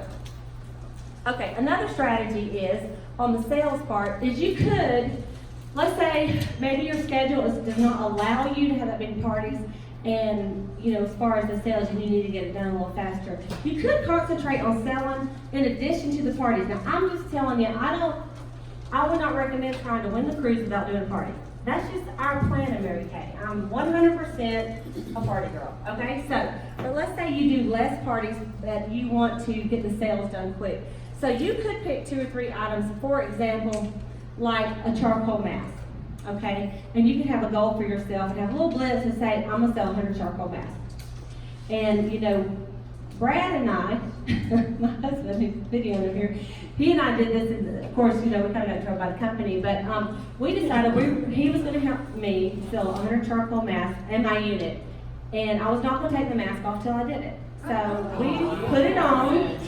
another strategy is, on the sales part, is you could, let's say, maybe your schedule does not allow you to have that many parties, and as far as the sales, you need to get it done a little faster. You could concentrate on selling in addition to the parties. Now, I'm just telling you, I would not recommend trying to win the cruise without doing a party. That's just our plan in Mary Kay. I'm 100% a party girl, okay? But let's say you do less parties that you want to get the sales done quick. So you could pick 2 or 3 items, for example, like a charcoal mask. Okay, and you can have a goal for yourself and have a little blitz and say, I'm gonna sell 100 charcoal masks. And Brad and I, my husband who's videoing him here, he and I did this, and of course, we kind of got in trouble by the company, but we decided he was gonna help me sell 100 charcoal masks and my unit. And I was not gonna take the mask off till I did it. So we put it on,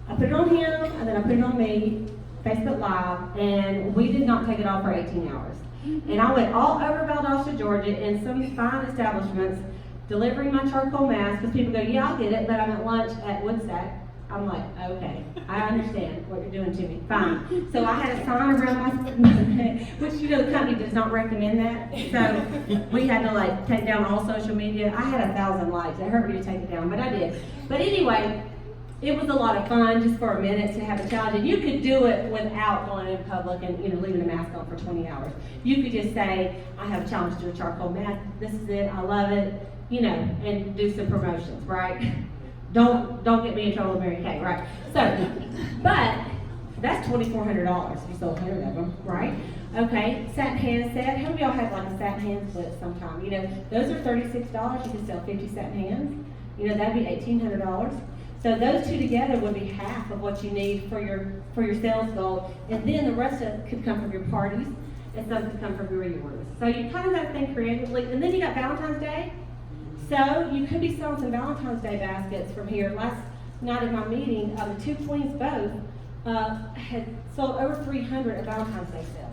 I put it on him, and then I put it on me, Facebook Live, and we did not take it off for 18 hours. And I went all over Valdosta, Georgia, in some fine establishments, delivering my charcoal mask, because people go, yeah, I'll get it, but I'm at lunch at Woodstack. I'm like, okay, I understand what you're doing to me, fine. So I had a sign around my head, which, the company does not recommend that. So we had to, take down all social media. I had 1,000 likes. It hurt me to take it down, but I did. But anyway, it was a lot of fun just for a minute to have a challenge. And you could do it without going in public and leaving the mask on for 20 hours. You could just say, I have a challenge to do a charcoal mask. This is it. I love it. And do some promotions, right? Don't get me in trouble with Mary Kay, right? So, but that's $2,400 if you sold 100 of them, right? Okay, satin hand set. How many of y'all have a satin hand split sometime? Those are $36. You can sell 50 satin hands. That'd be $1,800. So those 2 together would be half of what you need for your sales goal, and then the rest of it could come from your parties, and some could come from your rewards. So you kind of got to think creatively, and then you got Valentine's Day. So you could be selling some Valentine's Day baskets from here. Last night at my meeting, the 2 queens both had sold over 300 at Valentine's Day sales.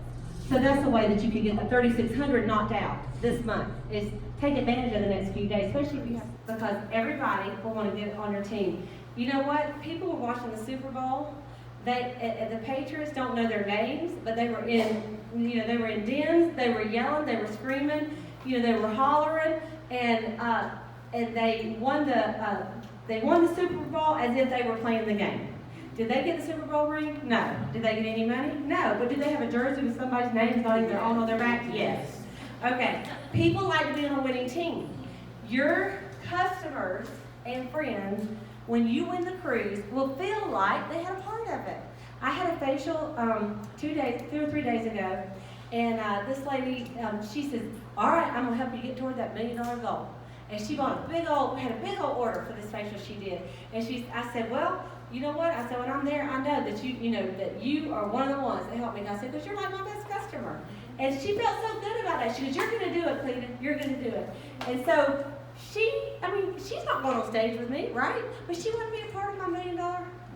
So that's the way that you could get the 3,600 knocked out this month, is take advantage of the next few days, especially if you have, because everybody will want to get on your team. You know what? People were watching the Super Bowl. The Patriots don't know their names, but they were in dens. They were yelling. They were screaming. They were hollering, and they won the Super Bowl as if they were playing the game. Did they get the Super Bowl ring? No. Did they get any money? No. But did they have a jersey with somebody's name on their back? Yes. Okay. People like to be on a winning team. Your customers and friends, when you win the cruise, will feel like they had a part of it. I had a facial 2 or 3 days ago,
And this lady, she says, all right, I'm gonna help you get toward that $1 million goal. And she bought had a big old order for this facial she did. And I said, well, you know what? I said, when I'm there, I know that you are one of the ones that helped me. I said, because you're like my best customer. And she felt so good about that. She goes, you're gonna do it, Cleta, you're gonna do it. And so she's not going on stage with me, right? But she wanted to be a part of my $1 million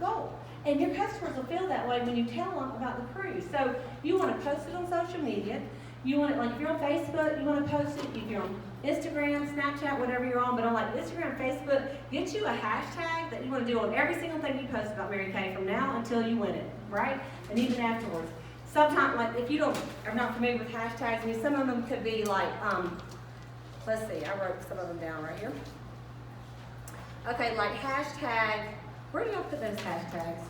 goal. And your customers will feel that way when you tell them about the cruise. So you want to post it on social media. You want it, like if you're on Facebook, you want to post it. If you're on Instagram, Snapchat, whatever you're on, but on like Instagram, Facebook, get you a hashtag that you want to do on every single thing you post about Mary Kay from now until you win it, right? And even afterwards. Sometimes, like if you are not familiar with hashtags, I mean, some of them could be like, let's see, I wrote some of them down right here. Okay, like hashtag, where do y'all put those hashtags?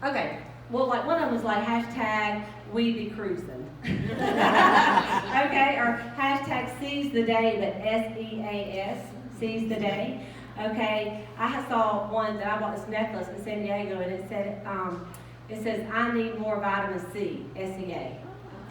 Okay, well, like one of them was like hashtag we be cruising. Okay, or hashtag seize the day, but SEAS, seize the day. Okay, I saw one that I bought this necklace in San Diego, and it says I need more vitamin C, SEA.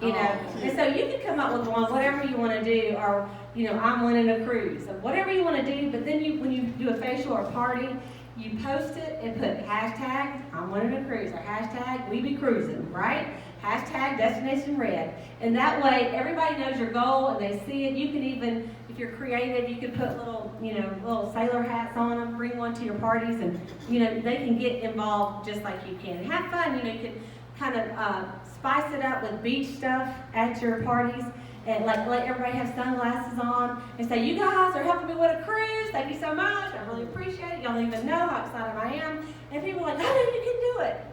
You know, and so you can come up with one, whatever you want to do, or I'm winning a cruise, or whatever you want to do. But then when you do a facial or a party, you post it and put hashtag I'm winning a cruise or hashtag we be cruising, right? Hashtag destination red. And that way everybody knows your goal and they see it. You can even, if you're creative, you can put little sailor hats on them, bring one to your parties, and they can get involved just like you can. And have fun, you can kind of spice it up with beach stuff at your parties. And like let everybody have sunglasses on and say, you guys are helping me with a cruise. Thank you so much. I really appreciate it. Y'all don't even know how excited I am. And people are like, oh, you can do it.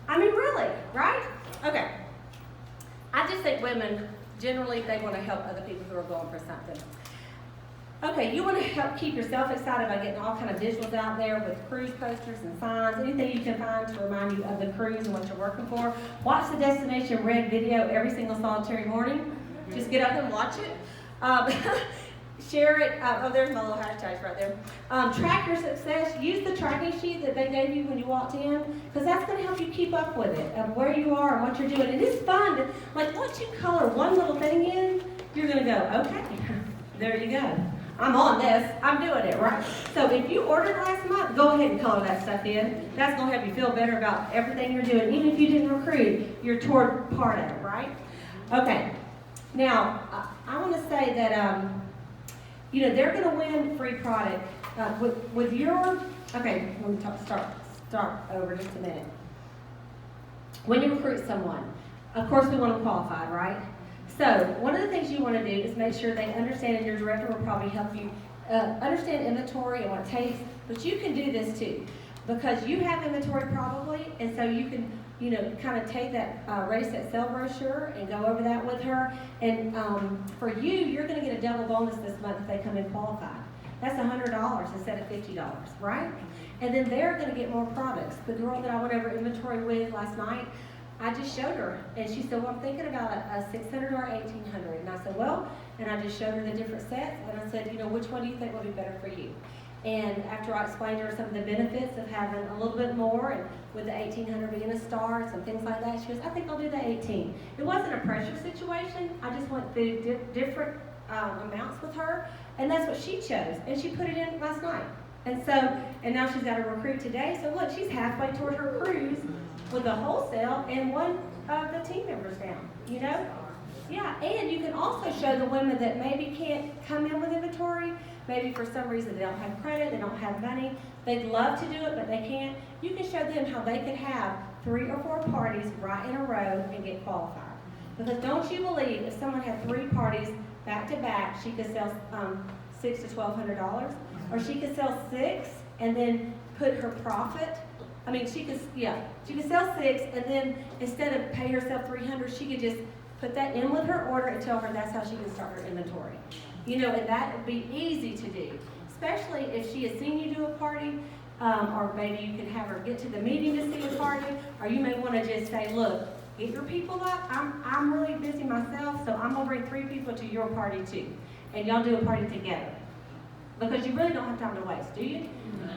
I mean, really, right? Okay. I just think women, generally, they want to help other people who are going for something. Okay, you want to help keep yourself excited by getting all kind of visuals out there with cruise posters and signs, anything you can find to remind you of the cruise and what you're working for. Watch the Destination Red video every single solitary morning. Just get up and watch it. Share it. Oh, there's my little hashtags right there. Track your success. Use the tracking sheet that they gave you when you walked in, because that's going to help you keep up with it, of where you are and what you're doing. And it's fun. Like, once you color one little thing in, you're going to go, okay, there you go. I'm on this. I'm doing it, right? So if you ordered last month, go ahead and color that stuff in. That's going to help you feel better about everything you're doing. Even if you didn't recruit, you're toward part of it, right? Okay. Now, I want to say that, they're going to win free product with your, okay, let me start over just a minute. When you recruit someone, of course we want them qualified, right? So, one of the things you want to do is make sure they understand, and your director will probably help you understand inventory and what it takes, but you can do this too, because you have inventory probably, and so you can kind of take that Ready, Set, Sell brochure and go over that with her. And for you're going to get a double bonus this month if they come in qualified. That's $100 instead of $50, right? And then they're going to get more products. The girl that I went over inventory with last night, I just showed her, and she said, well, I'm thinking about a 600 or 1800. And I said, well, and I just showed her the different sets, and I said, which one do you think will be better for you? And after I explained to her some of the benefits of having a little bit more, and with the 1800 being a star and some things like that, she goes, I think I'll do the 18. It wasn't a pressure situation. I just went through different amounts with her, and that's what she chose. And she put it in last night. And now she's got a recruit today. So look, she's halfway toward her cruise with a wholesale and one of the team members down, Yeah, and you can also show the women that maybe can't come in with inventory. Maybe for some reason they don't have credit, they don't have money, they'd love to do it, but they can't. You can show them how they could have 3 or 4 parties right in a row and get qualified. Because don't you believe if someone had 3 parties back to back, she could sell $600 to $1,200, or she could sell 6 and then put her profit. I mean, she could sell 6 and then instead of pay herself $300, she could just put that in with her order and tell her that's how she can start her inventory. And that would be easy to do, especially if she has seen you do a party, or maybe you can have her get to the meeting to see a party, or you may want to just say, look, get your people up. I'm really busy myself, so I'm going to bring 3 people to your party too, and y'all do a party together. Because you really don't have time to waste, do you?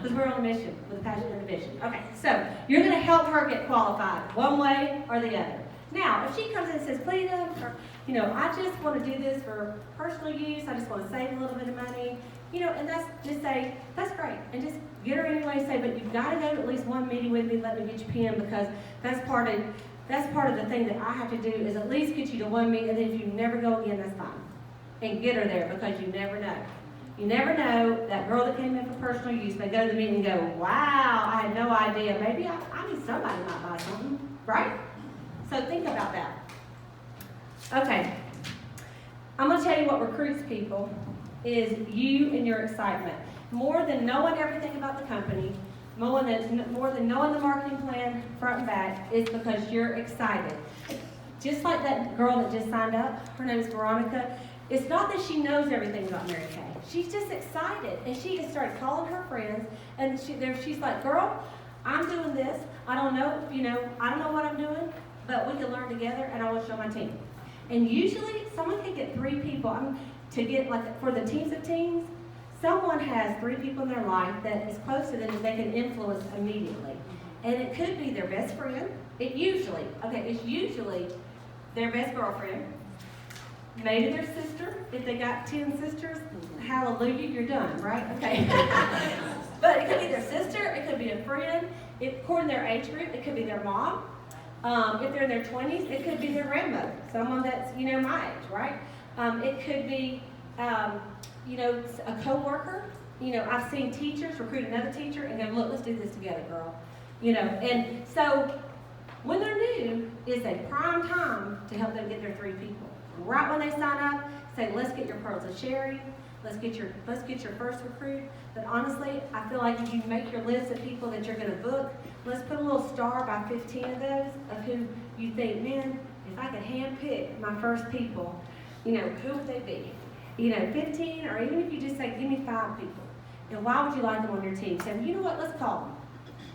Because we're on a mission with a passion and a vision. Okay, so you're going to help her get qualified one way or the other. Now, if she comes in and says, Cleta, you know, I just want to do this for personal use, I just want to save a little bit of money, you know, and that's, just say, that's great. And just get her anyway, say, but you've got to go to at least one meeting with me, let me get you pinned, because that's part of the thing that I have to do, is at least get you to one meeting, and then if you never go again, that's fine. And get her there, because you never know. You never know, that girl that came in for personal use, they go to the meeting and go, wow, I had no idea. Maybe I need somebody might buy something, right? So think about that. Okay. I'm going to tell you what recruits people is you and your excitement. More than knowing everything about the company, more than knowing the marketing plan front and back, is because you're excited. Just like that girl that just signed up, her name is Veronica. It's not that she knows everything about Mary Kay. She's just excited, and she just started calling her friends, and she's like, girl, I'm doing this. I don't know, you know, I don't know what I'm doing, but we can learn together, and I want to show my team. And usually, someone can get 3 people. To get, like, for the teams of teams, someone has 3 people in their life that is close to them that they can influence immediately. And it could be their best friend. It's usually their best girlfriend. Maybe their sister. If they got 10 sisters, hallelujah, you're done, right? Okay. But it could be their sister. It could be a friend. According to their age group, it could be their mom. If they're in their 20s, it could be their grandmother, someone that's, you know, my age, right? It could be, you know, a co-worker. You know, I've seen teachers recruit another teacher and go, look, let's do this together, girl. You know, and so when they're new, it's a prime time to help them get their 3 people. Right when they sign up, say, let's get your pearls of sharing. Let's get your first recruit. But honestly, I feel like if you make your list of people that you're going to book, let's put a little star by 15 of those of who you think, man, if I could handpick my first people, you know, who would they be? You know, 15, or even if you just say, give me 5 people. And why would you like them on your team? Say, you know what, let's call them.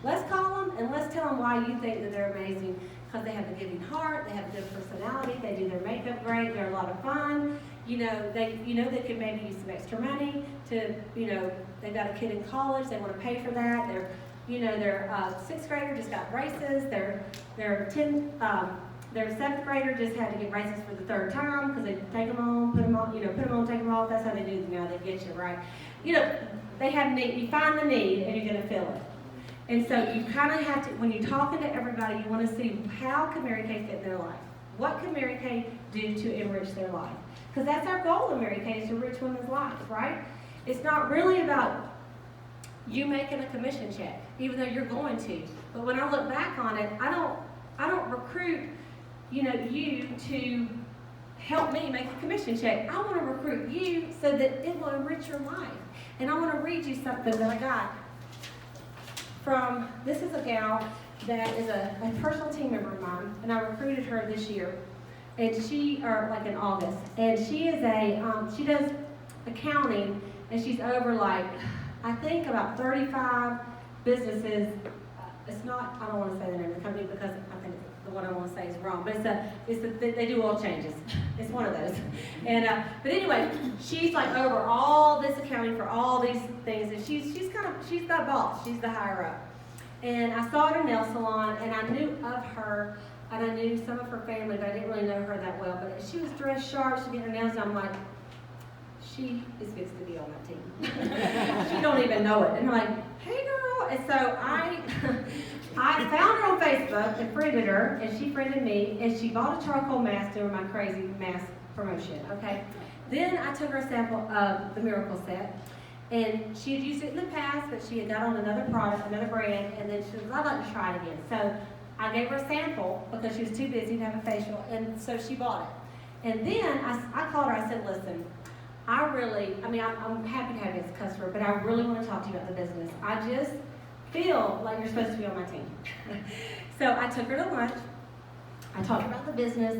Let's call them and let's tell them why you think that they're amazing. Because they have a giving heart, they have a good personality, they do their makeup great, they're a lot of fun. You know, they could maybe use some extra money to, you know, they've got a kid in college, they want to pay for that. They're, you know, their 6th grader just got braces. Their 7th grader just had to get braces for the 3rd time because they take them on, put them on, you know, put them on, take them off. That's how they do it now. They get you, right? You know, they have need. You find the need and you're going to fill it. And so you kind of have to, when you're talking to everybody, you want to see how can Mary Kay fit in their life? What can Mary Kay do to enrich their life? Because that's our goal in Mary Kay, is to enrich women's lives, right? It's not really about you making a commission check, even though you're going to. But when I look back on it, I don't recruit, you know, you to help me make a commission check. I want to recruit you so that it will enrich your life. And I want to read you something that I got from, this is a gal that is a personal team member of mine, and I recruited her this year, and like in August, and she is she does accounting, and she's over like, I think about 35 businesses. It's not, I don't want to say the name of the company because I think the one I want to say is wrong, but they do oil changes. It's one of those. And but anyway, she's like over all this accounting for all these things, and she's the boss. She's the higher up. And I saw her at a nail salon, and I knew of her, and I knew some of her family, but I didn't really know her that well. But she was dressed sharp. She did her nails, and I'm like, she is fixed to be on my team. She don't even know it. And I'm like, hey girl. And so I found her on Facebook and friended her, and she friended me, and she bought a charcoal mask during my crazy mask promotion, okay? Then I took her a sample of the Miracle Set, and she had used it in the past, but she had got on another product, another brand, and then she was, I'd like to try it again. So I gave her a sample because she was too busy to have a facial, and so she bought it. And then I called her, I said, listen, I'm happy to have you as a customer, but I really want to talk to you about the business. I just feel like you're supposed to be on my team. So I took her to lunch. I talked about the business.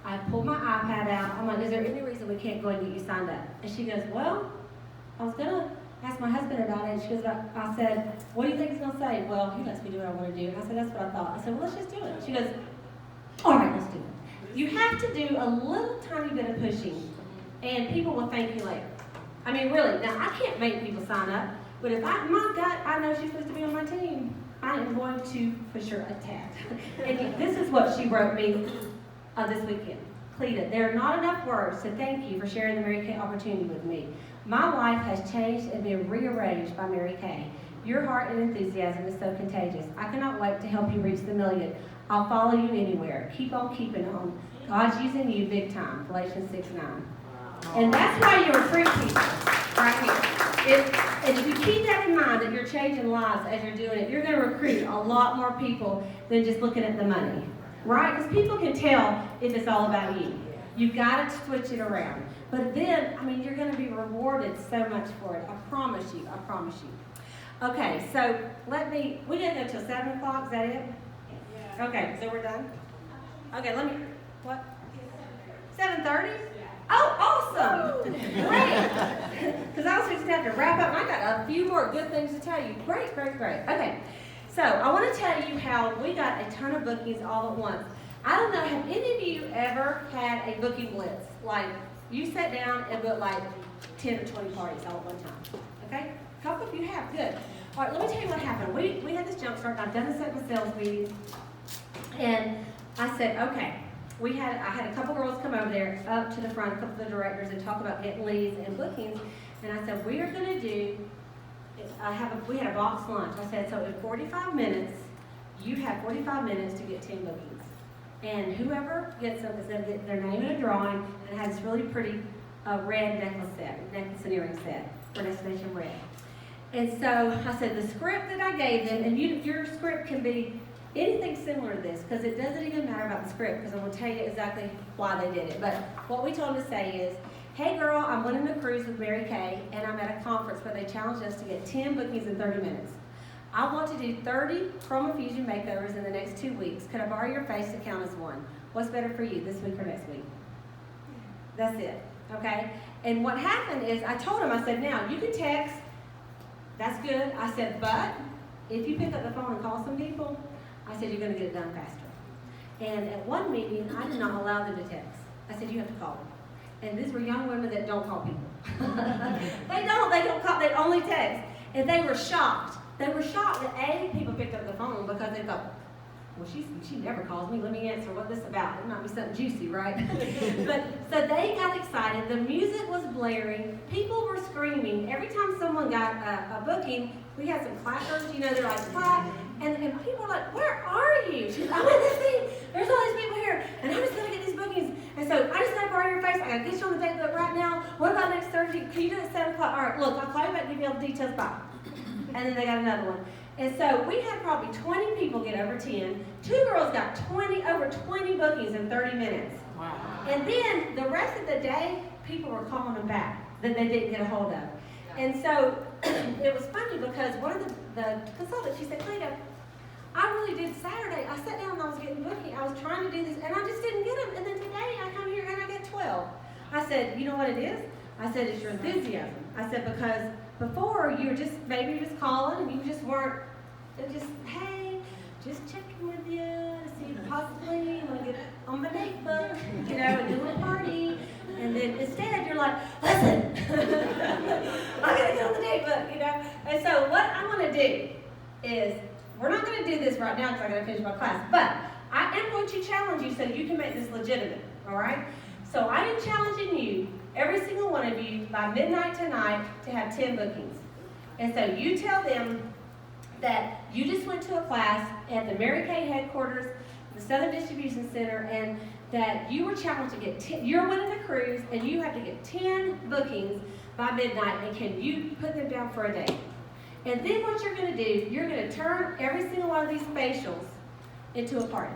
I pulled my iPad out. I'm like, is there any reason we can't go and get you signed up? And she goes, well, I was going to ask my husband about it. And she goes, I said, what do you think he's going to say? Well, he lets me do what I want to do. And I said, that's what I thought. I said, well, let's just do it. She goes, all right, let's do it. You have to do a little tiny bit of pushing, and people will thank you later. I mean, really. Now, I can't make people sign up, but if my gut, I know she's supposed to be on my team, I am going to push her a tad. And this is what she wrote me this weekend. Cleta, there are not enough words to thank you for sharing the Mary Kay opportunity with me. My life has changed and been rearranged by Mary Kay. Your heart and enthusiasm is so contagious. I cannot wait to help you reach the million. I'll follow you anywhere. Keep on keeping on. God's using you big time. Galatians 6:9. And that's why you recruit people, right here. If you keep that in mind, that you're changing lives as you're doing it, you're going to recruit a lot more people than just looking at the money, right? Because people can tell if it's all about you. You've got to switch it around. But then, I mean, you're going to be rewarded so much for it. I promise you. I promise you. Okay, so we didn't go till 7 o'clock, is that it? Yeah. Okay, so we're done? Okay, what? 7:30? Oh, awesome! Great! Because I was just have to wrap up, and I got a few more good things to tell you. Great, great, great. Okay, so I want to tell you how we got a ton of bookings all at once. I don't know, have any of you ever had a booking blitz? Like, you sat down and booked like 10 or 20 parties all at one time, okay? A couple of you have, good. All right, let me tell you what happened. We had this jump start, and I've done this at my sales meeting, and I said, okay. I had a couple girls come over there up to the front, a couple of the directors, and talk about getting leads and bookings, and I said, we are going to do, we had a box lunch. I said, so in 45 minutes, you have 45 minutes to get 10 bookings. And whoever gets them is going to get their name in a drawing, and it has this really pretty red necklace and earring set for Destination Red. And so I said, the script that I gave them, and your script can be anything similar to this, because it doesn't even matter about the script, because I'm going to tell you exactly why they did it. But what we told them to say is, hey girl, I'm winning a cruise with Mary Kay, and I'm at a conference where they challenged us to get 10 bookings in 30 minutes. I want to do 30 Chroma Fusion makeovers in the next 2 weeks. Could I borrow your face to count as one? What's better for you, this week or next week? That's it, okay? And what happened is, I told them, I said, now, you can text, that's good. I said, but if you pick up the phone and call some people, I said, you're going to get it done faster. And at one meeting, I did not allow them to text. I said, you have to call them. And these were young women that don't call people. They don't call, they only text. And they were shocked. They were shocked that A, people picked up the phone because they thought, well, she never calls me. Let me answer what this is about. It might be something juicy, right? But so they got excited. The music was blaring. People were screaming. Every time someone got a booking, we had some clappers. They're like, clap. And people were like, where are you? She's like, I'm in this thing. There's all these people here. And I'm just going to get these bookings. And so I just got to borrow your face. I got to get you on the date book right now. What about next Thursday? Can you do it at 7 o'clock? All right, look, I'll call you back and give you all the details. Bye. And then they got another one. And so we had probably 20 people get over 10. 2 girls got over 20 bookings in 30 minutes. Wow. And then the rest of the day, people were calling them back that they didn't get a hold of. And so it was funny because one of the consultants, she said, Cleta, I really did Saturday. I sat down and I was getting booking. I was trying to do this and I just didn't get them. And then today I come here and I get 12. I said, you know what it is? I said, it's your enthusiasm. I said, because before you were maybe just calling and you just weren't, hey, just checking with you to see if possibly you want to get on my date book, and do a party. And then instead you're like, listen, I gotta get on the date book, And so what I'm gonna do is, we're not gonna do this right now because I gotta finish my class, but I am going to challenge you so you can make this legitimate, all right? So I am challenging you, every single one of you, by midnight tonight to have 10 bookings. And so you tell them that you just went to a class at the Mary Kay headquarters, the Southern Distribution Center, and that you were challenged to get 10, you're winning a cruise, and you have to get 10 bookings by midnight, and can you put them down for a day? And then what you're going to do, you're going to turn every single one of these facials into a party,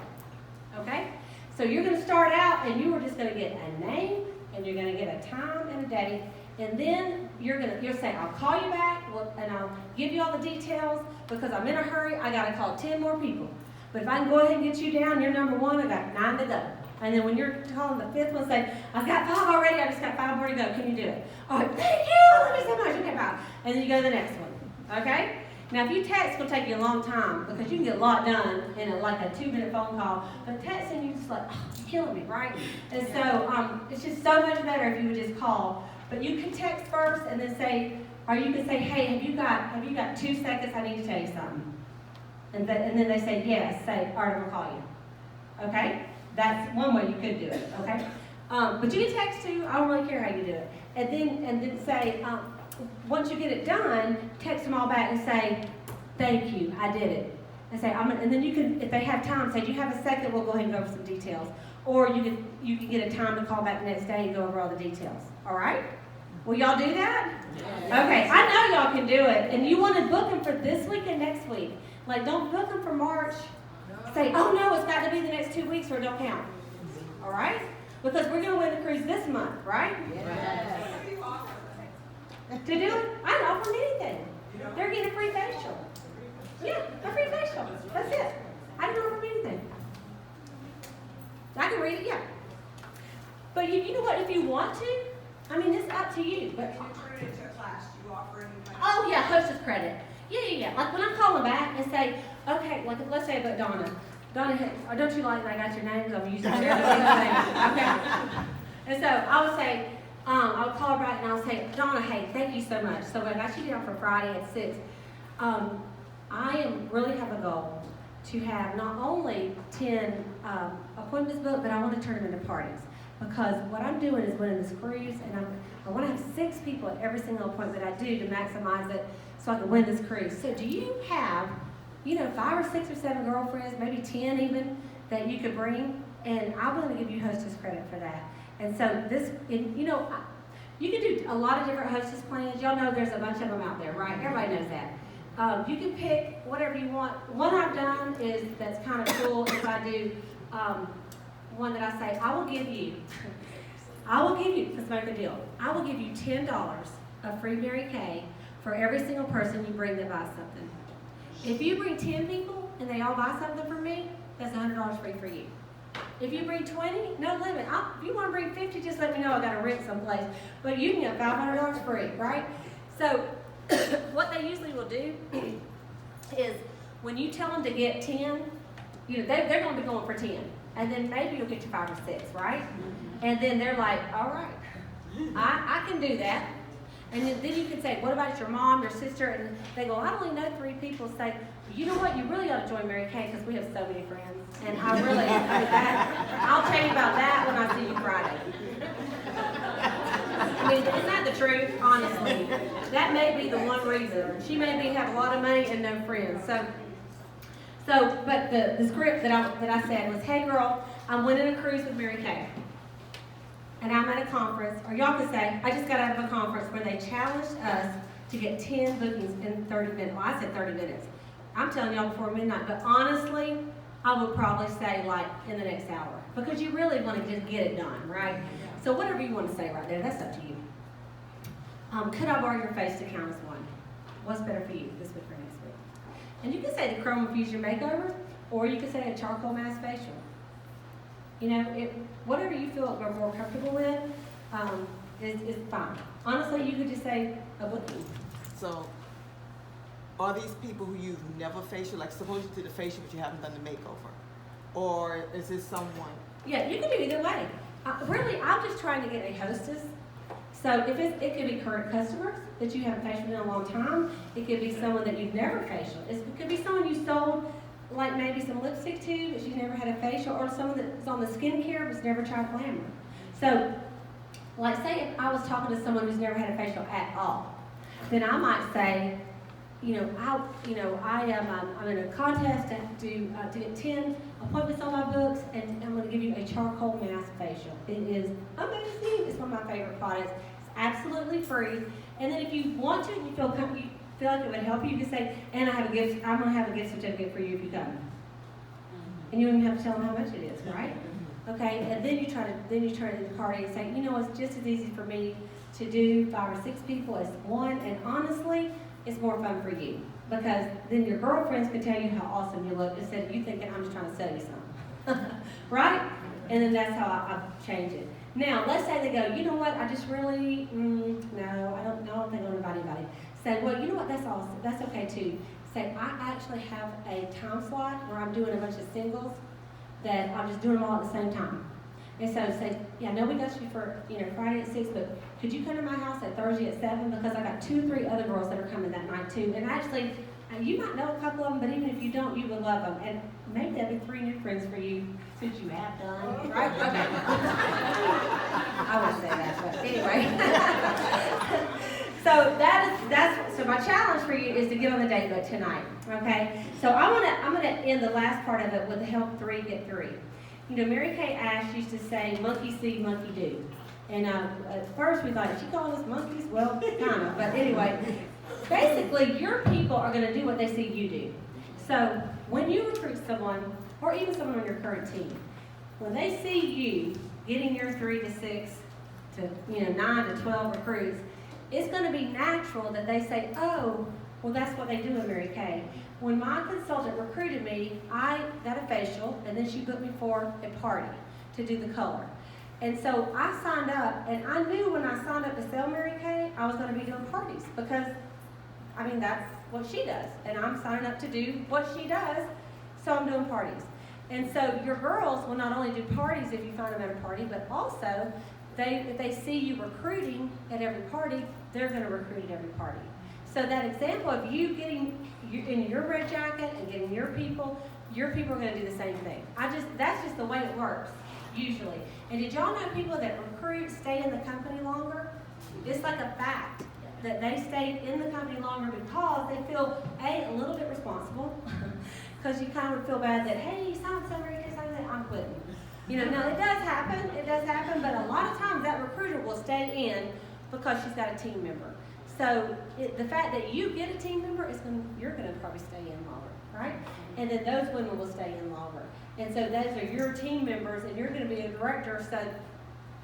okay? So you're going to start out, and you are just going to get a name, and you're going to get a time and a date, and then you'll say, I'll call you back, and I'll give you all the details, because I'm in a hurry, I got to call 10 more people. But if I can go ahead and get you down, you're number 1, I got 9 to go. And then when you're calling the 5th one, say, I've got 5 already, I just got 5 more to go, can you do it? All right, thank you, love you so much, okay, bye. And then you go to the next one, okay? Now if you text, it'll take you a long time, because you can get a lot done in like a 2-minute phone call, but texting, you're just like, oh, you're killing me, right? And so it's just so much better if you would just call. But you can text first and then say, or you can say, hey, have you got 2 seconds? I need to tell you something. And then they say yes. Say, all right, I'm gonna call you. Okay? That's one way you could do it, okay? But you can text too, I don't really care how you do it. And then say, once you get it done, text them all back and say, thank you, I did it. And say, and then you can, if they have time, say, do you have a second, we'll go ahead and go over some details. Or you can get a time to call back the next day and go over all the details, all right? Will y'all do that? Yes. Okay, I know y'all can do it. And you want to book them for this week and next week. Like, don't book them for March. Say, oh no, it's got to be the next 2 weeks or it don't count. All right? Because we're going to win the cruise this month, right?
Yes.
To do it, I don't offer them anything. They're getting a free facial. Yeah, a free facial. That's it. I didn't offer them anything. I can read it, yeah. But you know what, if you want to, I mean, it's up to you. But oh yeah, Hostess credit. Yeah. Like when I'm calling back and say, okay, like let's say about Donna. Donna, don't you like that I got your name? Because I'm using your name. Okay. And so I would say, I would call her back and I would say, Donna, hey, thank you so much. So I got you down for Friday at 6. I really have a goal to have not only 10 appointments booked, but I want to turn them into parties. Because what I'm doing is winning this cruise, and I want to have 6 people at every single appointment I do to maximize it so I can win this cruise. So do you have, 5 or 6 or 7 girlfriends, maybe 10 even, that you could bring? And I'm going to give you Hostess credit for that. And so you can do a lot of different Hostess plans. Y'all know there's a bunch of them out there, right? Everybody knows that. You can pick whatever you want. One I've done that's kind of cool is I do one that I say, I will give you, let's make a deal. I will give you $10 of free Mary Kay for every single person you bring that buys something. If you bring 10 people and they all buy something from me, that's $100 free for you. If you bring 20, no limit. If you want to bring 50, just let me know. I got to rent someplace. But you can get $500 free, right? So what they usually will do is when you tell them to get 10, they're going to be going for 10. And then maybe you'll get your 5 or 6, right? And then they're like, all right, I can do that. And then you can say, what about your mom, your sister? And they go, I only know 3 people. Say, you know what, you really ought to join Mary Kay because we have so many friends. And I'll tell you about that when I see you Friday. I mean, isn't that the truth, honestly? That may be the one reason. She may have a lot of money and no friends. But the script that I said was, hey girl, I'm winning a cruise with Mary Kay. And I'm at a conference, or y'all can say, I just got out of a conference where they challenged us to get 10 bookings in 30 minutes. Well, I said 30 minutes. I'm telling y'all before midnight, but honestly, I would probably say like in the next hour. Because you really want to just get it done, right? So whatever you want to say right there, that's up to you. Could I borrow your face to count as one? What's better for you this week or next week? And you can say the chrome infusion makeover, or you can say a charcoal mask facial. Whatever you feel are more comfortable with is fine. Honestly, you could just say a booking.
So, are these people who use never facial, like suppose you did a facial but you haven't done the makeover? Or is this someone?
Yeah, you can do either way. Really, I'm just trying to get a hostess. So it could be current customers that you haven't facialed in a long time. It could be someone that you've never facialed. It could be someone you sold like maybe some lipstick to, but she's never had a facial, or someone that's on the skincare but's never tried glamour. So, like say if I was talking to someone who's never had a facial at all, then I might say, I'm in a contest to get 10 appointments on my books, and I'm going to give you a charcoal mask facial. It is amazing. It's one of my favorite products. It's absolutely free. And then if you want to, and you feel like it would help you, you can say, and I'm going to have a gift certificate for you if you come. And you don't even have to tell them how much it is, right? Okay, and then you turn it into the party and say, it's just as easy for me to do 5 or 6 people as one, and honestly, it's more fun for you. Because then your girlfriends can tell you how awesome you look instead of you thinking, I'm just trying to sell you something. Right? And then that's how I change it. Now, let's say they go, you know what, I just really, no, I don't think I'm going to invite anybody. Say, well, you know what, that's awesome. That's okay too. Say, I actually have a time slot where I'm doing a bunch of singles that I'm just doing them all at the same time. And so say, yeah, I know we got you for Friday at 6, but could you come to my house at Thursday at 7? Because I got 2 or 3 other girls that are coming that night too. And actually, You might know a couple of them, but even if you don't, you will love them. And maybe that'll be 3 new friends for you, since you have done, right? Okay. I wouldn't say that, but anyway. So my challenge for you is to get on the date book tonight, okay? So I'm gonna end the last part of it with help 3 get 3. You know, Mary Kay Ash used to say, monkey see, monkey do. And at first we thought, did she call us monkeys? Well, kind of, but anyway. Basically, your people are gonna do what they see you do. So when you recruit someone, or even someone on your current team, when they see you getting your 3 to 6 to 9 to 12 recruits, it's going to be natural that they say, oh, well, that's what they do in Mary Kay. When my consultant recruited me, I got a facial, and then she booked me for a party to do the color. And so I signed up, and I knew when I signed up to sell Mary Kay, I was going to be doing parties because, I mean, that's what she does. And I'm signing up to do what she does, so I'm doing parties. And so your girls will not only do parties if you find them at a party, but also if they see you recruiting at every party, they're going to recruit at every party. So that example of you getting in your red jacket and getting your people are going to do the same thing. That's just the way it works, usually. And did y'all know people that recruit stay in the company longer? It's like a fact that they stay in the company longer because they feel, A, a little bit responsible, because you kind of feel bad that, hey, so-and-so, I'm quitting. No, it does happen, but a lot of times that recruiter will stay in because she's got a team member. So the fact that you get a team member, you're going to probably stay in longer, right? And then those women will stay in longer. And so those are your team members, and you're going to be a director, so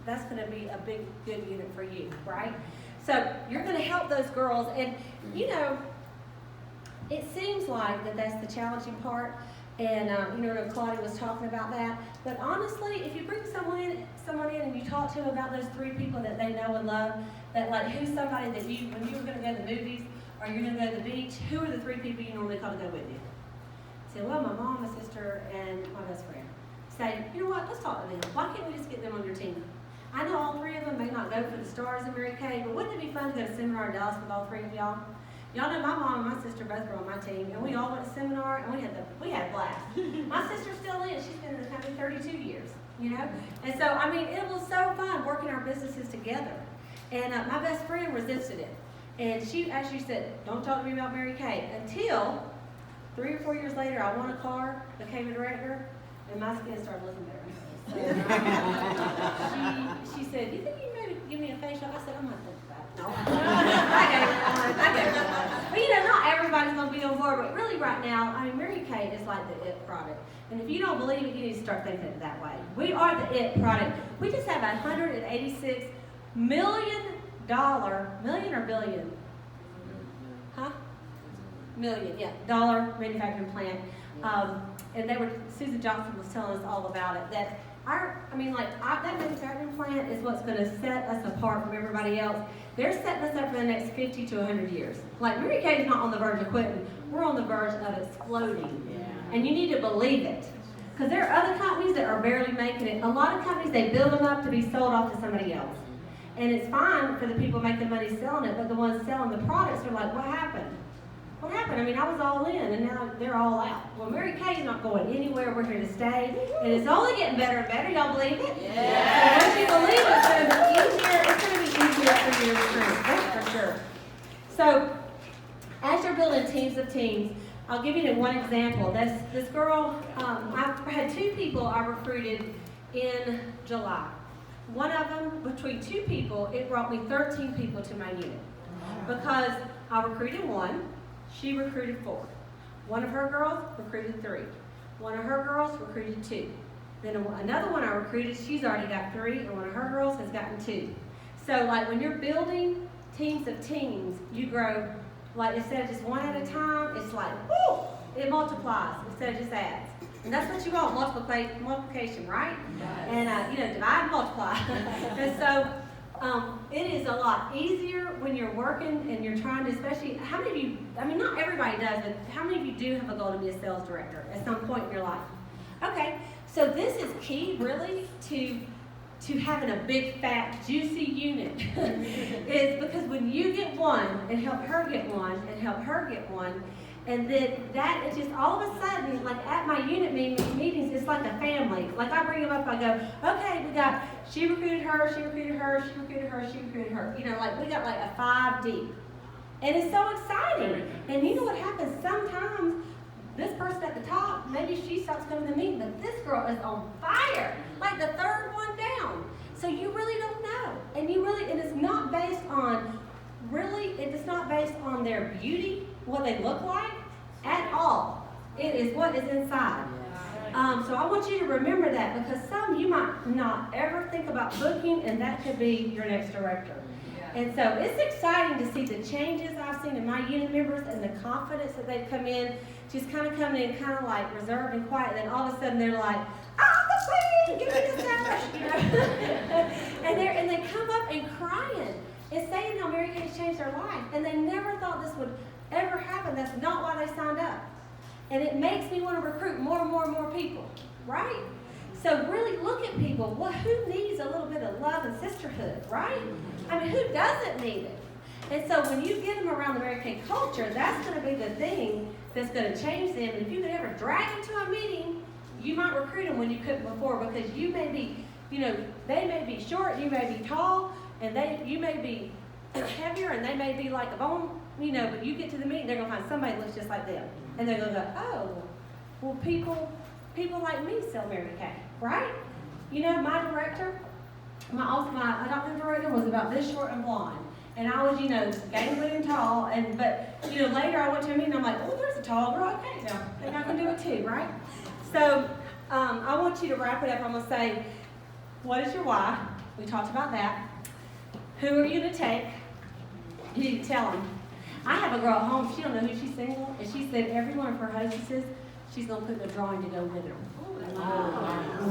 that's going to be a big, good unit for you, right? So you're going to help those girls, and it seems like that's the challenging part. And Claudia was talking about that. But honestly, if you bring someone in and you talk to them about those 3 people that they know and love, that like who's somebody that when you were going to go to the movies or you're going to go to the beach, who are the 3 people you normally call to go with you? Say, well, my mom, my sister, and my best friend. Say, you know what? Let's talk to them. Why can't we just get them on your team? I know all 3 of them may not go for the stars in Mary Kay, but wouldn't it be fun to go to seminar in Dallas with all 3 of y'all? Y'all know my mom and my sister both were on my team, and we all went to seminar, and we had a blast. My sister's still in; she's been in the company 32 years, And so, I mean, it was so fun working our businesses together. And my best friend resisted it, and she actually said, "Don't talk to me about Mary Kay." Until 3 or 4 years later, I won a car, became a director, and my skin started looking better. So, she said, "Do you think you maybe give me a facial?" I said, "I'm not thinking about it." No. I gave her one. But not everybody's going to be on board, but really right now, I mean, Mary Kay is like the it product. And if you don't believe it, you need to start thinking it that way. We are the it product. We just have a $186 million or billion? Huh? Million, yeah, dollar manufacturing plant. And Susan Johnson was telling us all about it, that that manufacturing plant is what's going to set us apart from everybody else. They're setting us up for the next 50 to 100 years. Like Mary Kay is not on the verge of quitting. We're on the verge of exploding. Yeah. And you need to believe it. Because there are other companies that are barely making it. A lot of companies, they build them up to be sold off to somebody else. And it's fine for the people making money selling it, but the ones selling the products are like, what happened? What happened? I mean, I was all in, and now they're all out. Well, Mary Kay's not going anywhere. We're here to stay, and it's only getting better and better. Y'all believe it? Yeah. So once you believe it, it's going to be easier for you to recruit. That's for sure. So, as you're building teams of teams, I'll give you one example. This girl, I had 2 people I recruited in July. One of them, between 2 people, it brought me 13 people to my unit. Because I recruited 1. She recruited 4. One of her girls recruited 3. One of her girls recruited 2. Then another one I recruited, she's already got 3, and one of her girls has gotten 2. So like when you're building teams of teams, you grow, like instead of just one at a time, it's like, whoo, it multiplies instead of just adds. And that's what you want, multiplication, right? Yes. And divide and multiply. And so it is a lot easier when you're working and you're trying to, especially, how many of you, I mean, not everybody does, but how many of you do have a goal to be a sales director at some point in your life? Okay, so this is key, really, to having a big, fat, juicy unit. Is because when you get one and help her get one and help her get one, And then that is just all of a sudden, like at my unit meetings, it's like a family. Like I bring them up, I go, okay, she recruited her, she recruited her, she recruited her, she recruited her. You know, like we got like a 5 deep. And it's so exciting. And you know what happens? Sometimes this person at the top, maybe she stops coming to the meeting, but this girl is on fire. Like the third one down. So you really don't know. And it's not based on, it's not based on their beauty, what they look like, at all. It is what is inside. So I want you to remember that, because some you might not ever think about booking, and that could be your next director. And so it's exciting to see the changes I've seen in my unit members and the confidence that they've come in, just kind of coming in kind of like reserved and quiet, and then all of a sudden they're like, I'm the queen, give me the sash, you know. and they come up and crying and saying how Mary Kay's changed their life, and they never thought this would ever happen. That's not why they signed up. And it makes me want to recruit more and more and more people, right? So really look at people. Well, who needs a little bit of love and sisterhood, right? I mean, who doesn't need it? And so when you get them around the Mary Kay culture, that's going to be the thing that's going to change them. And if you could ever drag them to a meeting, you might recruit them when you couldn't before, because you may be, you know, they may be short, you may be tall, and you may be heavier, and they may be like a bone, you know, but you get to the meeting, they're going to find somebody that looks just like them. And they're going to go, oh, well, people like me sell Mary Kay, right? You know, my director, my adoptive director was about this short and blonde. And I was, you know, gangly and tall, but, you know, later I went to a meeting, I'm like, oh, there's a tall girl, okay, now I think I can do it too, right? So, I want you to wrap it up. I'm going to say, what is your why? We talked about that. Who are you going to take? You need to tell them. I have a girl at home, she don't know who she's single, and she said every one of her hostesses, she's going to put in a drawing to go with her.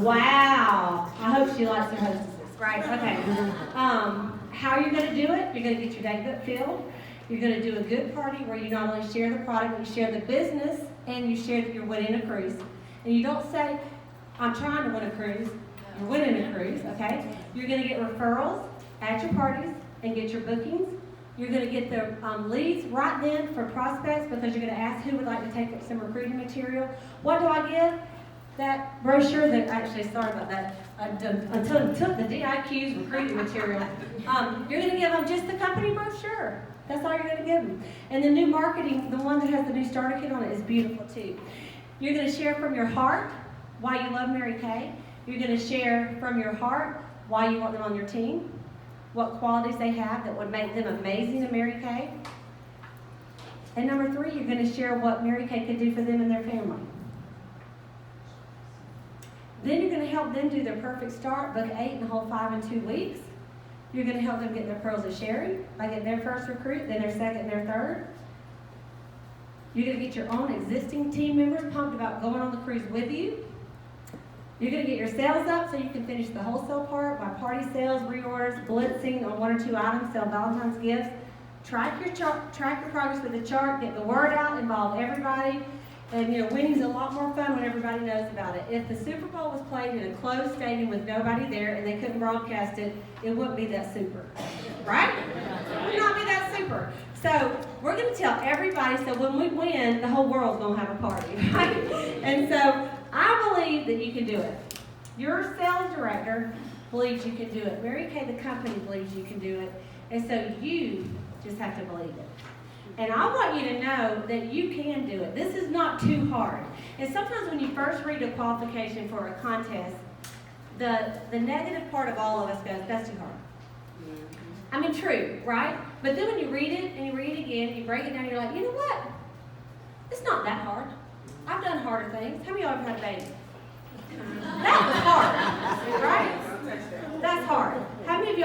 Wow. I hope she likes her hostesses, right? Okay. How are you going to do it? You're going to get your date book filled. You're going to do a good party where you not only share the product, but you share the business, and you share that you're winning a cruise. And you don't say, I'm trying to win a cruise. You're winning a cruise, okay? You're going to get referrals at your parties and get your bookings. You're going to get the leads right then for prospects, because you're going to ask who would like to take up some recruiting material. What do I give? That brochure that, actually, sorry about that, until I took the DIQ's recruiting material. You're going to give them just the company brochure. That's all you're going to give them. And the new marketing, the one that has the new starter kit on it, is beautiful too. You're going to share from your heart why you love Mary Kay. You're going to share from your heart why you want them on your team, what qualities they have that would make them amazing to Mary Kay. And number 3, you're going to share what Mary Kay could do for them and their family. Then you're going to help them do their perfect start, book 8 and hold 5 in 2 weeks. You're going to help them get their pearls of sharing by getting their first recruit, then their second, and their third. You're going to get your own existing team members pumped about going on the cruise with you. You're going to get your sales up so you can finish the wholesale part by party sales, reorders, blitzing on 1 or 2 items, sell Valentine's gifts. Track your progress with the chart, get the word out, involve everybody. And, you know, winning's a lot more fun when everybody knows about it. If the Super Bowl was played in a closed stadium with nobody there and they couldn't broadcast it, it wouldn't be that super, right? It would not be that super. So we're going to tell everybody, so when we win, the whole world's going to have a party, right? And so I believe that you can do it. Your sales director believes you can do it. Mary Kay, the company, believes you can do it. And so you just have to believe it. And I want you to know that you can do it. This is not too hard. And sometimes when you first read a qualification for a contest, the negative part of all of us goes, that's too hard. I mean, true, right? But then when you read it and you read it again, you break it down, you're like, you know what? It's not that hard. I've done harder things. How many of y'all ever had a baby? That was hard, right? That's hard. How many of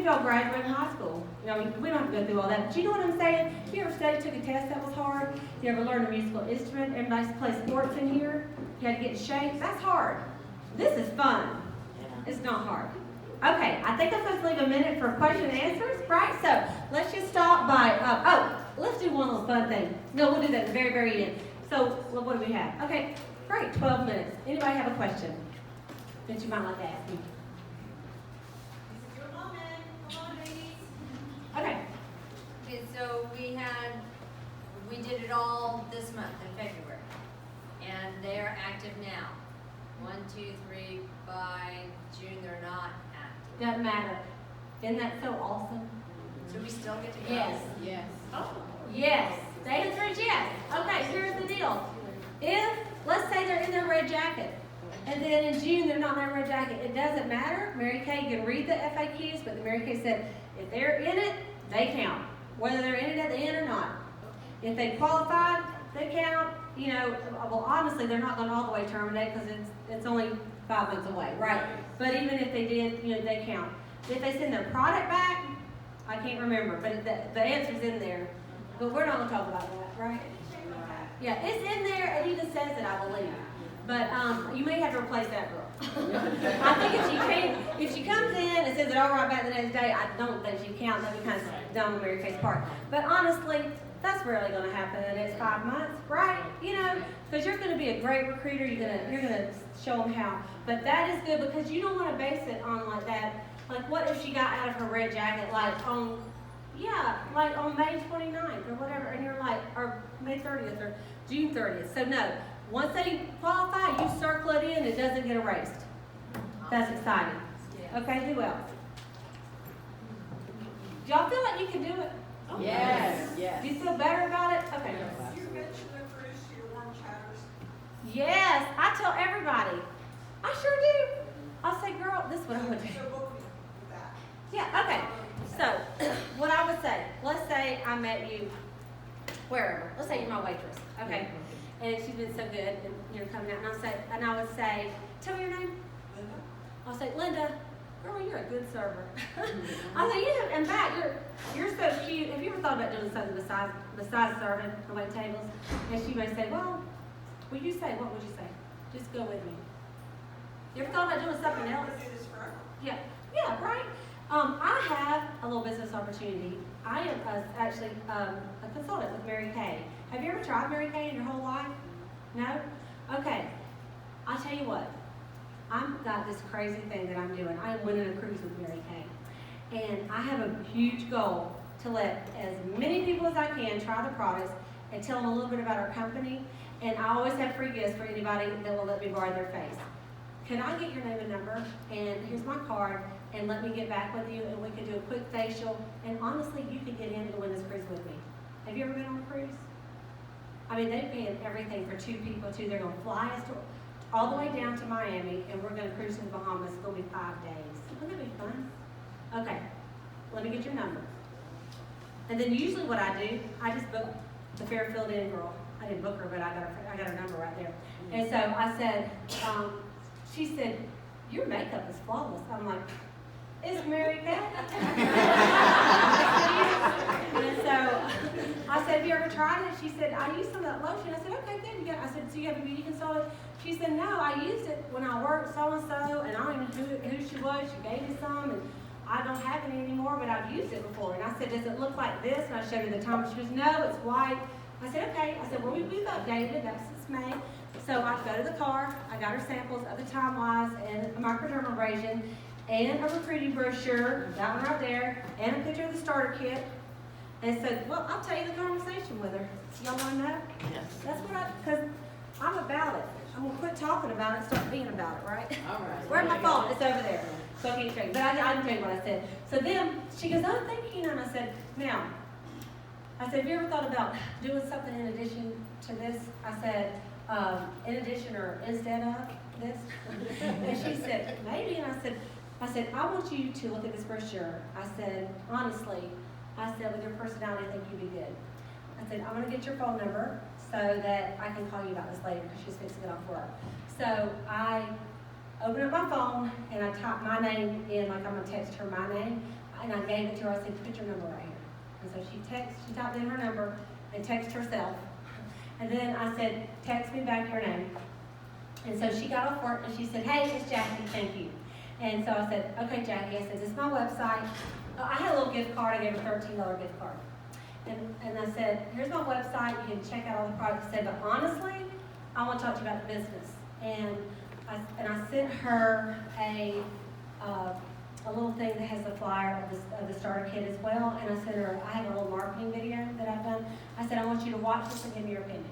y'all graduated high school? You know, we don't have to go through all that. But you know what I'm saying? You ever studied, took a test that was hard? You ever learned a musical instrument? Everybody likes to play sports in here? You had to get in shape? That's hard. This is fun. It's not hard. Okay, I think I'm supposed to leave a minute for question and answers, right? So let's just stop by, let's do one little fun thing. No, we'll do that at the very, very end. So what do we have? Okay, great, 12 minutes. Anybody have a question that you might like to ask me?
This is your moment. Come on, ladies.
Okay.
Okay, so we did
did it all this month in February. And they're active now. 1, 2, 3, by June, they're not active.
Doesn't matter. Isn't that so awesome?
So we still get to go?
Yes.
Yes.
Yes. The answer is yes. Okay, here's the deal. If, let's say they're in their red jacket, and then in June they're not in their red jacket, it doesn't matter. Mary Kay, you can read the FAQs, but the Mary Kay said, if they're in it, they count. Whether they're in it at the end or not. If they qualified, they count. You know, well, honestly, they're not going to all the way terminate because it's only 5 months away, right? But even if they did, you know, they count. If they send their product back, I can't remember, but the answer's in there. But we're not going to talk about that, right? Yeah, it's in there. It even says it, I believe. But you may have to replace that girl. I think if she comes in and says it all right back the next day, I don't think she counts. That'd be kind of dumb on Mary Kay's part. But honestly, that's rarely going to happen in the next 5 months, right? You know, because you're going to be a great recruiter. You're gonna show them how. But that is good because you don't want to base it on like that. Like, what if she got out of her red jacket like on May 29th or whatever, and you're like, or May 30th or June 30th. So no, once they qualify, you circle it in. It doesn't get erased. That's exciting. Okay, who else? Do y'all feel like you can do it?
Yes, yes.
Do you feel better about it? Okay.
You mentioned the cruise to your warm chatters.
Yes, I tell everybody. I sure do. I'll say, girl, this is what I would do.
So book me with that.
Yeah, okay. So, what I would say, let's say I met you wherever. Let's say you're my waitress, okay? And she's been so good, and you're coming out, and I would say, tell me your name.
Linda?
I'll say, Linda, girl, you're a good server. I'll say, yeah, in fact, you're so cute. Have you ever thought about doing something besides serving and wait tables? And she may say, well, what would you say? Just go with me. You ever thought about doing something
I'm
else?
gonna do this forever.
Yeah, right. I have a little business opportunity. I am actually a consultant with Mary Kay. Have you ever tried Mary Kay in your whole life? No? Okay. I'll tell you what. I've got this crazy thing that I'm doing. I'm winning a cruise with Mary Kay. And I have a huge goal to let as many people as I can try the products and tell them a little bit about our company. And I always have free gifts for anybody that will let me borrow their face. Can I get your name and number? And here's my card. And let me get back with you, and we can do a quick facial. And honestly, you could get in to win this cruise with me. Have you ever been on a cruise? I mean, they're paying everything for 2 people, too. They're going to fly us all the way down to Miami, and we're going to cruise to the Bahamas. It's going to be 5 days. Wouldn't that be fun? Okay, let me get your number. And then usually what I do, I just book the Fairfield Inn girl. I didn't book her, but I got her number right there. And so I said, she said, your makeup is flawless. I'm like, it's Mary Kay. And so I said, have you ever tried it? She said, I used some of that lotion. I said, okay, good. I said, so you have a beauty consultant? She said, no, I used it when I worked so-and-so, and I don't even know who she was. She gave me some, and I don't have any anymore, but I've used it before. And I said, does it look like this? And I showed her the time. She goes, no, it's white. I said, okay. I said, well, we've updated. That's since May. So I go to the car. I got her samples of the Time Wise and a microdermabrasion and a recruiting brochure, that one right there, and a picture of the starter kit. And said, well, I'll tell you the conversation with her. Y'all want to know?
Yes.
That's what because I'm about it. I'm going to quit talking about it and start being about it, right?
All right.
Where's my phone? It's over there. So I can't check. But I didn't tell you what I said. So then she goes, oh, thank you. And I said, now, have you ever thought about doing something in addition to this? I said, in addition or instead of this? And she said, maybe. And I said, I want you to look at this brochure. I said, honestly, with your personality, I think you'd be good. I said, I'm going to get your phone number so that I can call you about this later because she's fixing to get off work. So I opened up my phone and I typed my name in, like I'm going to text her my name, and I gave it to her. I said, put your number right here. And so she typed in her number and texted herself. And then I said, text me back your name. And so she got off work and she said, hey, it's Jackie, thank you. And so I said, okay, Jackie. I said, this is my website. I had a little gift card. I gave her a $13 gift card. And I said, here's my website. You can check out all the products. I said, but honestly, I want to talk to you about the business. And I sent her a a little thing that has the flyer of the starter kit as well. And I sent her, I have a little marketing video that I've done. I said, I want you to watch this and give me your opinion.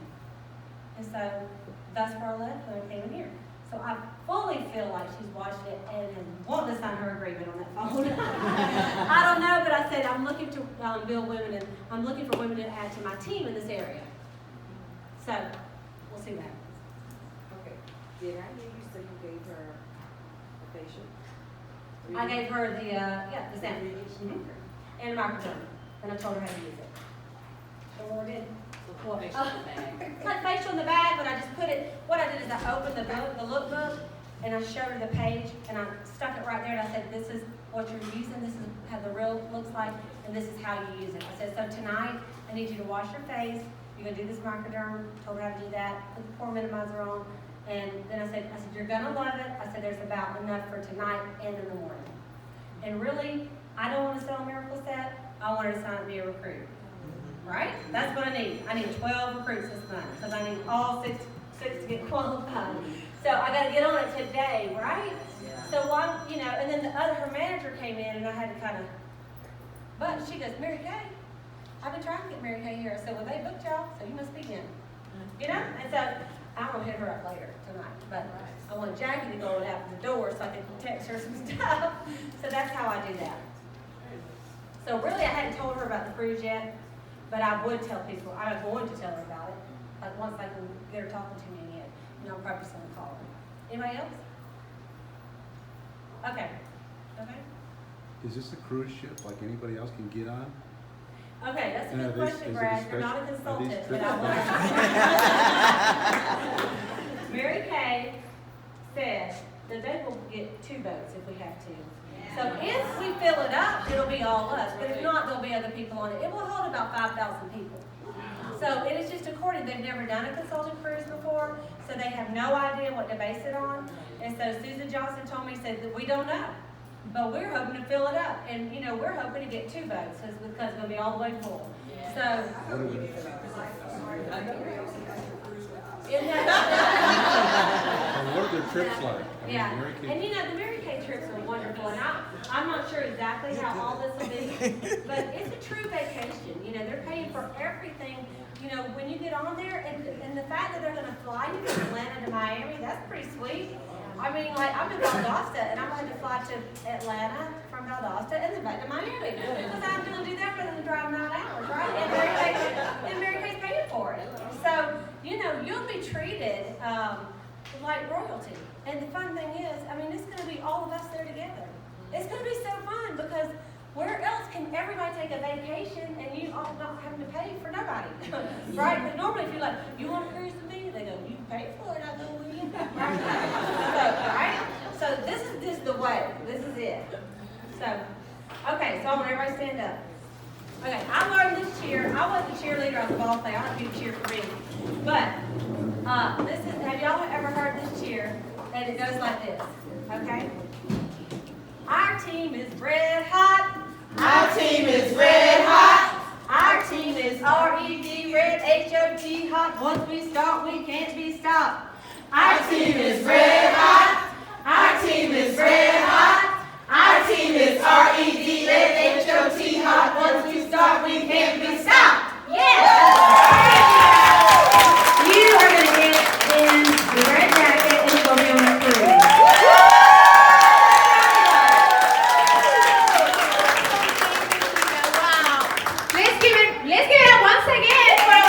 And so that's where I left when I came in here. So I fully feel like she's watched it and has wanted to sign her agreement on that phone. I don't know, but I said I'm looking to build women, and I'm looking for women to add to my team in this area. So we'll see what happens.
Okay. Did I hear you say you gave her a facial?
I gave her the sample. And a microphone. And I told her how to use it. So what we did? It's like facial in the bag, but I just put it, what I did is I opened the book, the lookbook, and I showed her the page, and I stuck it right there, and I said, this is what you're using, this is how the real looks like, and this is how you use it. I said, so tonight, I need you to wash your face, you're gonna do this microderm, told her how to do that, put the pore minimizer on, and then I said, you're gonna love it. I said, there's about enough for tonight and in the morning. And really, I don't want to sell a miracle set, I want her to sign up to be a recruit. Right? That's what I need. I need 12 recruits this month because I need all six to get qualified. So I got to get on it today, right? Yeah. So while, and then her manager came in and I had to kind of, but she goes, Mary Kay, I've been trying to get Mary Kay here. I said, well, they booked y'all, so you must be in. And so I'm going to hit her up later tonight. But I want Jackie to go out the door so I can text her some stuff. So that's how I do that. So really, I hadn't told her about the cruise yet. But I would tell people, I'm going to tell her about it. Like once I can get her talking to me again. I'm probably just going to call her. Anybody else? Okay.
Is this a cruise ship like anybody else can get on?
Okay, that's a good question, Brad. You're not a consultant, but I want Mary Kay said that they will get 2 boats if we have to. So if we fill it up, it'll be all us. But if not, there'll be other people on it. It will hold about 5,000 people. So it is just according. They've never done a consultant cruise before, so they have no idea what to base it on. And so Susan Johnson told me, said that we don't know. But we're hoping to fill it up. And, we're hoping to get 2 boats because it's going to be all the way full. So...
What are their trips like?
Yeah, and the Mary Kay trips are wonderful, and I'm not sure exactly how all this will be, but it's a true vacation. They're paying for everything. When you get on there, and the fact that they're going to fly you from Atlanta to Miami, that's pretty sweet. I mean, like, I'm in Valdosta, and I'm going to fly to Atlanta from Valdosta and then back to Miami. Because I'm going to do that rather than drive 9 hours, right? And Mary Kay's paying for it. So, you'll be treated like royalty. And the fun thing is, it's going to be all of us there together. It's going to be so fun because where else can everybody take a vacation and you all not having to pay for nobody? Right? But normally if you're like, you want to cruise with me? They go, you pay for it, I'll go with you. Right? So this is just the way. This is it. So, okay, so I want everybody to stand up. Okay, I learned this cheer. I wasn't a cheerleader, I was a ball player. I don't do cheer for me. But this is, have y'all ever heard this cheer? And it goes like this, okay? Our team is red hot.
Our team is red hot.
Our team is R-E-D, red H-O-T, hot. Once we start, we can't be stopped.
Our team is red hot. Our team is red hot. Our team is R-E-D, red H-O-T, hot. Once we start, we can't be stopped.
Yes! You are going to get in the red jacket and it's going to be on the cruise.
Let's give it up once again for our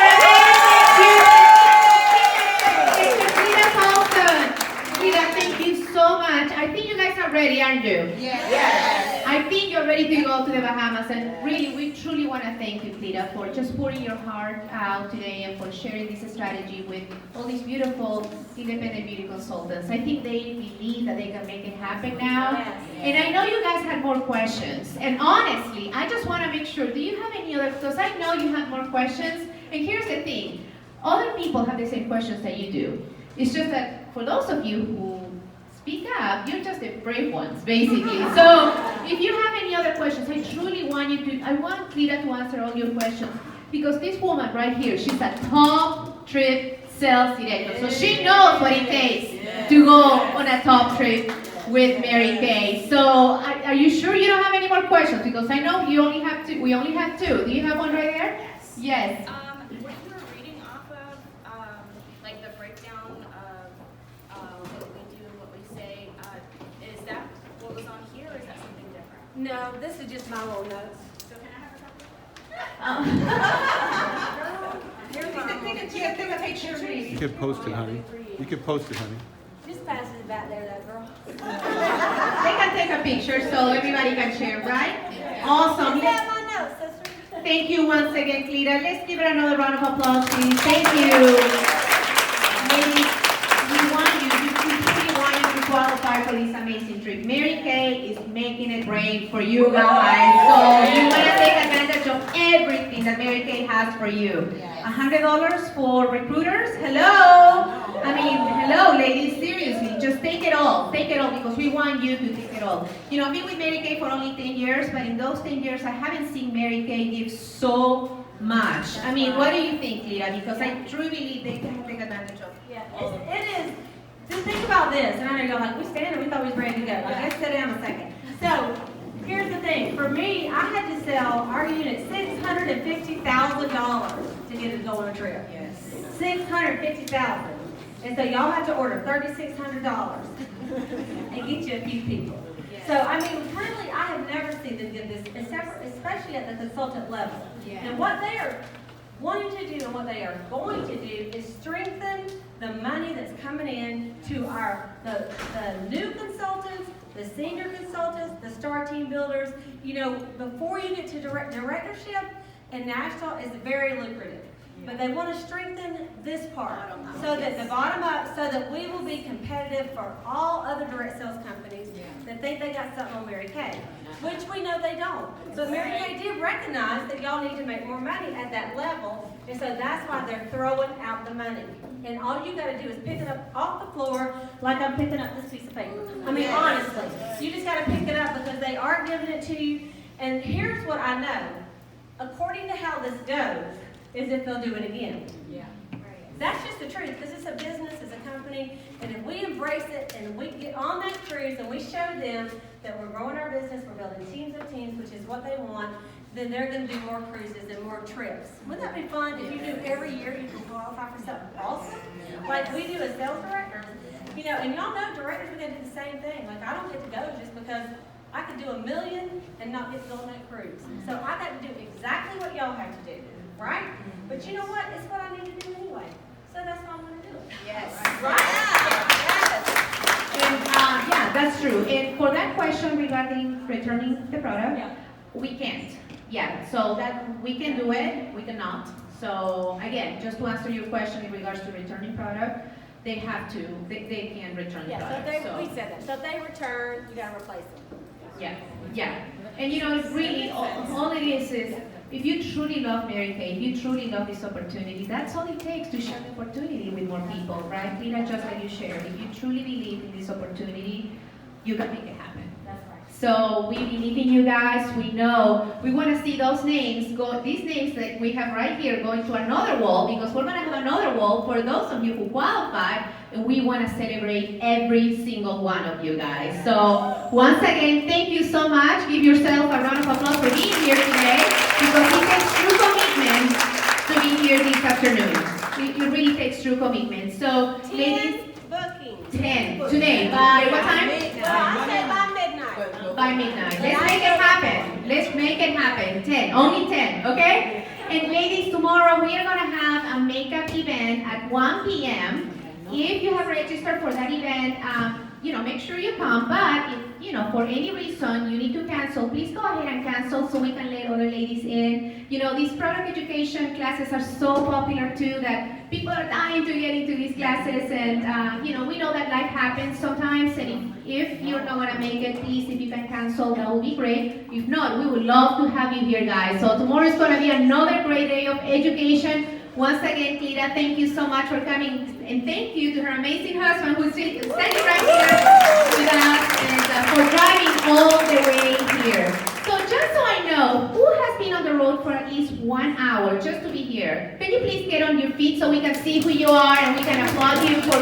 Cleta Colson. Cleta, thank you so much. I think you guys are ready, aren't you?
Yes.
I think you're ready to go to the Bahamas, and really, we truly want to thank you, Cleta, for just pouring your heart out today and for sharing this strategy with all these beautiful independent beauty consultants. I think they believe that they can make it happen now.
Yes.
And I know you guys had more questions. And honestly, I just want to make sure, do you have any other, because I know you have more questions. And here's the thing, other people have the same questions that you do. It's just that for those of you who speak up, you're just the brave ones, basically. So if you have any other questions, I truly want you to, I want Cleta to answer all your questions, because this woman right here, she's a top trip sales director. So she knows what it takes to go on a top trip with Mary Kay. So are you sure you don't have any more questions? Because I know you only have two. We only have two. Do you have one right there? Yes.
What you were reading off of, like the breakdown of what we do and what we say, is that what was on here, or is that something different?
No, this is just my little notes.
So can I have a copy?
Here's my little-
You can post it, honey. You can post it, honey.
Just pass it back there, that girl.
They can take a picture so everybody can share, right? Awesome.
Is that my notes, sister?
Thank you once again, Cleta. Let's give her another round of applause, please. Thank you. Ladies, we really want you to qualify for this amazing trip. Mary Kay is making it great for you guys. So you want to take advantage of everything that Mary Kay has for you. $100 for recruiters? Hello? I mean, hello, ladies, seriously, just take it all because we want you to take it all. You know, I've been with Mary Kay for only 10 years, but in those 10 years, I haven't seen Mary Kay give so much. I mean, what do you think, Cleta? Because I truly believe they can take advantage of
Yeah, it is. Just think about this, and I know you're like, we stand and we thought we was ready to go. Like, let's sit down a second. So, here's the thing. For me, I had to sell our unit $650,000 to get it to go on a trip.
Yes.
$650,000. And so y'all have to order $3,600 and get you a few people. So, I mean, really, I have never seen them give this, especially at the consultant level. And what they are wanting to do and what they are going to do is strengthen the money that's coming in to the new consultants, the senior consultants, the star team builders. You know, before you get to directorship in Nashville, is very lucrative. But they want to strengthen this part so that the bottom up, so that we will be competitive for all other direct sales companies that think they got something on Mary Kay, which we know they don't. So Mary Kay did recognize that y'all need to make more money at that level, and so that's why they're throwing out the money. And all you got to do is pick it up off the floor like I'm picking up this piece of paper. I mean, honestly, you just got to pick it up because they aren't giving it to you. And here's what I know. According to how this goes, is if they'll do it again.
Yeah.
That's just the truth, because it's a business, it's a company, and if we embrace it and we get on that cruise and we show them that we're growing our business, we're building teams of teams, which is what they want, then they're going to do more cruises and more trips. Wouldn't that be fun if you do every year you can qualify for something awesome? Like we do as sales directors, you know, and y'all know directors are going to do the same thing. Like I don't get to go just because I could do $1 million and not get to go on that cruise. So I got to do exactly what y'all have to do. Right? But you know what? It's what I need to do anyway. So that's why I'm going to do it.
Yes.
Right?
And yeah, that's true. And for that question regarding returning the product, we can't. Yeah, so that we can do it, we cannot. So again, just to answer your question in regards to returning product, they have to, they can return the product.
We said that. So if they return, you got to replace them.
Yeah. And you know, it's really, all it is if you truly love Mary Kay, if you truly love this opportunity, that's all it takes to share the opportunity with more people, right? Cleta, just like you shared, if you truly believe in this opportunity, you can make it happen.
That's right.
So we believe in you guys. We know we want to see those names go. These names that we have right here going to another wall because we're going to have another wall for those of you who qualify, and we want to celebrate every single one of you guys. So once again, thank you so much. Give yourself a round of applause for being here today because it takes true commitment to be here this afternoon. It really takes true commitment. So ladies, 10 today. By what time?
Well, I said by midnight.
By midnight. Let's make it happen. Let's make it happen. 10. Only 10. Okay? And ladies, tomorrow we are going to have a makeup event at 1 p.m. If you have registered for that event, make sure you come. But if, for any reason you need to cancel, please go ahead and cancel so we can let other ladies in. These product education classes are so popular too that people are dying to get into these classes. And, we know that life happens sometimes. And if you're not going to make it, please, if you can cancel, that would be great. If not, we would love to have you here, guys. So tomorrow is going to be another great day of education. Once again, Cleta, thank you so much for coming, and thank you to her amazing husband who's standing right here with us, and for driving all the way here. So just so I know, who has been on the road for at least 1 hour just to be here? Can you please get on your feet so we can see who you are and we can applaud you for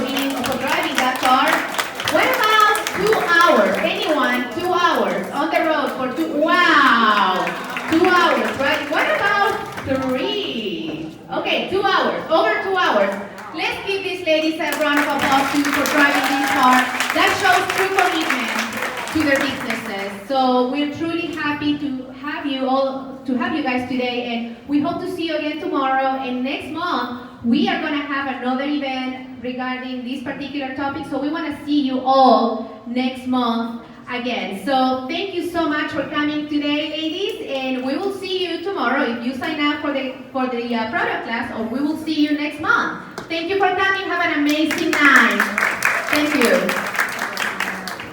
driving that car? What about 2 hours? hours. Anyone? 2 hours on the road for 2. Wow. 2 hours, right? What about 3? Okay, 2 hours. Over 2 hours. Let's give these ladies a round of applause too for driving this car. That shows true commitment to their businesses. So we're truly happy to have you guys today, and we hope to see you again tomorrow. And next month we are going to have another event regarding this particular topic. So we want to see you all next month again. So thank you so much for coming today, ladies, and we will see you tomorrow if you sign up for the product class, or we will see you next month. Thank you for coming. Have an amazing night. Thank you.